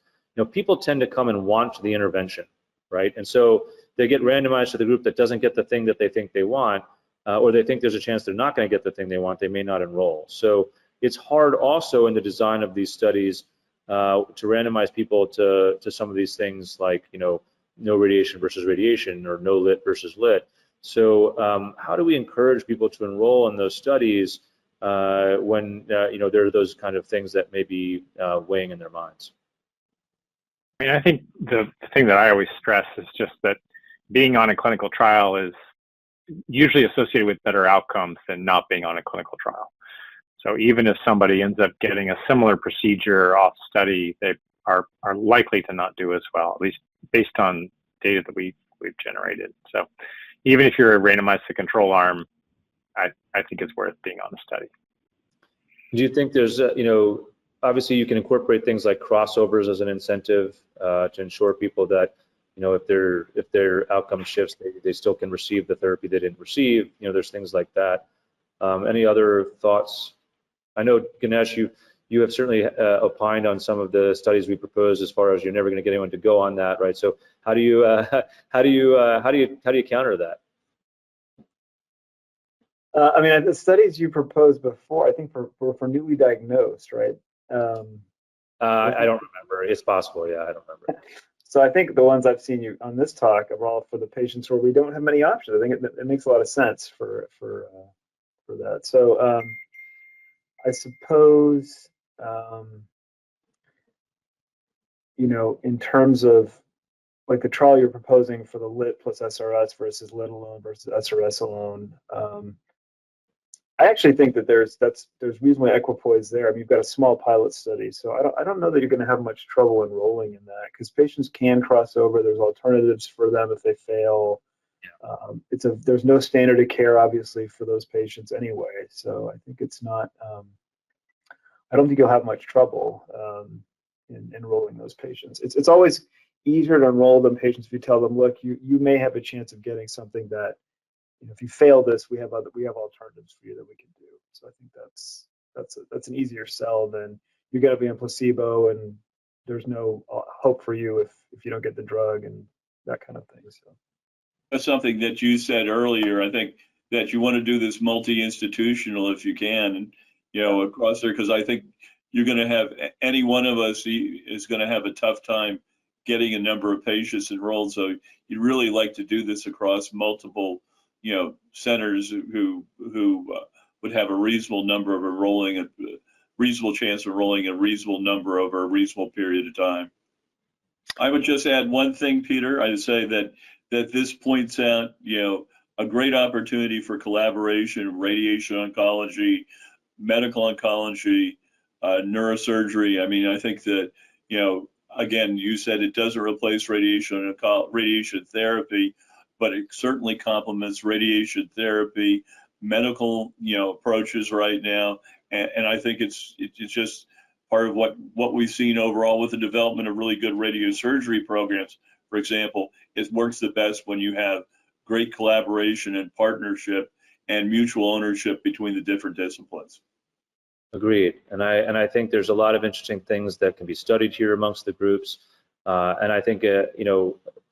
Speaker 1: People tend to come and want the intervention, right? And so they get randomized to the group that doesn't get the thing that they think they want, or they think there's a chance they're not going to get the thing they want, they may not enroll. So it's hard also in the design of these studies to randomize people to some of these things like, no radiation versus radiation or no LITT versus LITT. So how do we encourage people to enroll in those studies when there are those kind of things that may be weighing in their minds?
Speaker 4: I mean, I think the thing that I always stress is just that being on a clinical trial is usually associated with better outcomes than not being on a clinical trial. So even if somebody ends up getting a similar procedure off study, they are likely to not do as well, at least based on data that we've generated. So even if you're randomized to control arm, I think it's worth being on the study.
Speaker 1: Do you think there's, obviously you can incorporate things like crossovers as an incentive to ensure people that, if their outcome shifts, they still can receive the therapy they didn't receive. There's things like that. Any other thoughts? I know, Ganesh, you have certainly opined on some of the studies we proposed as far as you're never going to get anyone to go on that, right? So how do you counter that?
Speaker 2: I mean, the studies you proposed before, I think for newly diagnosed, right?
Speaker 1: I don't remember. It's possible. Yeah, I don't remember.
Speaker 2: So I think the ones I've seen you on this talk are all for the patients where we don't have many options. I think it makes a lot of sense for that. So I suppose, in terms of like the trial you're proposing for the LITT plus SRS versus LITT alone versus SRS alone, I actually think that there's reasonably equipoise there. I mean, you've got a small pilot study, so I don't know that you're going to have much trouble enrolling in that because patients can cross over. There's alternatives for them if they fail. There's no standard of care obviously for those patients anyway, so I think it's not. I don't think you'll have much trouble in enrolling those patients. It's always easier to enroll them patients if you tell them, look, you may have a chance of getting something that. If you fail this, we have alternatives for you that we can do. So I think that's an easier sell than you got to be on placebo and there's no hope for you if you don't get the drug and that kind of thing. So
Speaker 3: that's something that you said earlier. I think that you want to do this multi-institutional if you can, and across there, because I think you're going to have any one of us is going to have a tough time getting a number of patients enrolled. So you'd really like to do this across multiple centers who would have a reasonable number of enrolling, a reasonable chance of enrolling a reasonable number over a reasonable period of time. I would just add one thing, Peter. I would say that this points out, a great opportunity for collaboration, radiation oncology, medical oncology, neurosurgery. I mean, I think that, again, you said it doesn't replace radiation therapy, but it certainly complements radiation therapy, medical, approaches right now, and I think it's just part of what we've seen overall with the development of really good radiosurgery programs. For example, it works the best when you have great collaboration and partnership and mutual ownership between the different disciplines.
Speaker 1: Agreed, and I think there's a lot of interesting things that can be studied here amongst the groups, and I think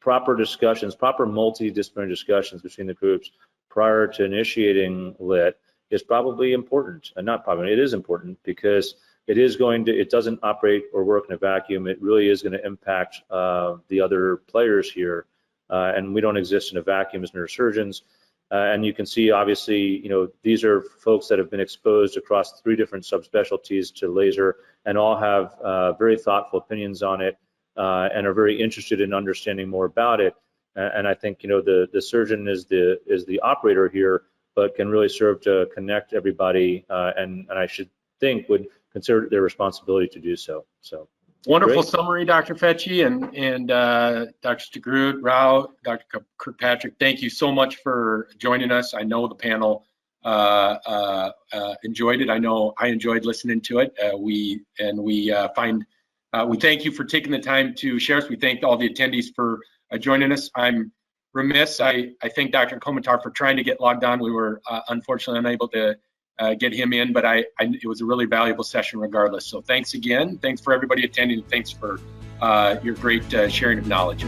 Speaker 1: proper discussions, proper multidisciplinary discussions between the groups prior to initiating LITT is probably important, and not probably, it is important because it doesn't operate or work in a vacuum. It really is going to impact the other players here, and we don't exist in a vacuum as neurosurgeons. And you can see, obviously, these are folks that have been exposed across 3 different subspecialties to laser and all have very thoughtful opinions on it and are very interested in understanding more about it. And I think, the surgeon is the operator here, but can really serve to connect everybody and I should think would consider their responsibility to do so. So
Speaker 5: wonderful
Speaker 1: great
Speaker 5: summary, Dr. Fecci and Dr. Groot, Rao, Dr. Kirkpatrick. Thank you so much for joining us. I know the panel enjoyed it. I know I enjoyed listening to it. We thank you for taking the time to share us. We thank all the attendees for joining us. I'm remiss. I thank Dr. Komatar for trying to get logged on. We were unfortunately unable to get him in, but it was a really valuable session regardless. So thanks again. Thanks for everybody attending. Thanks for your great sharing of knowledge.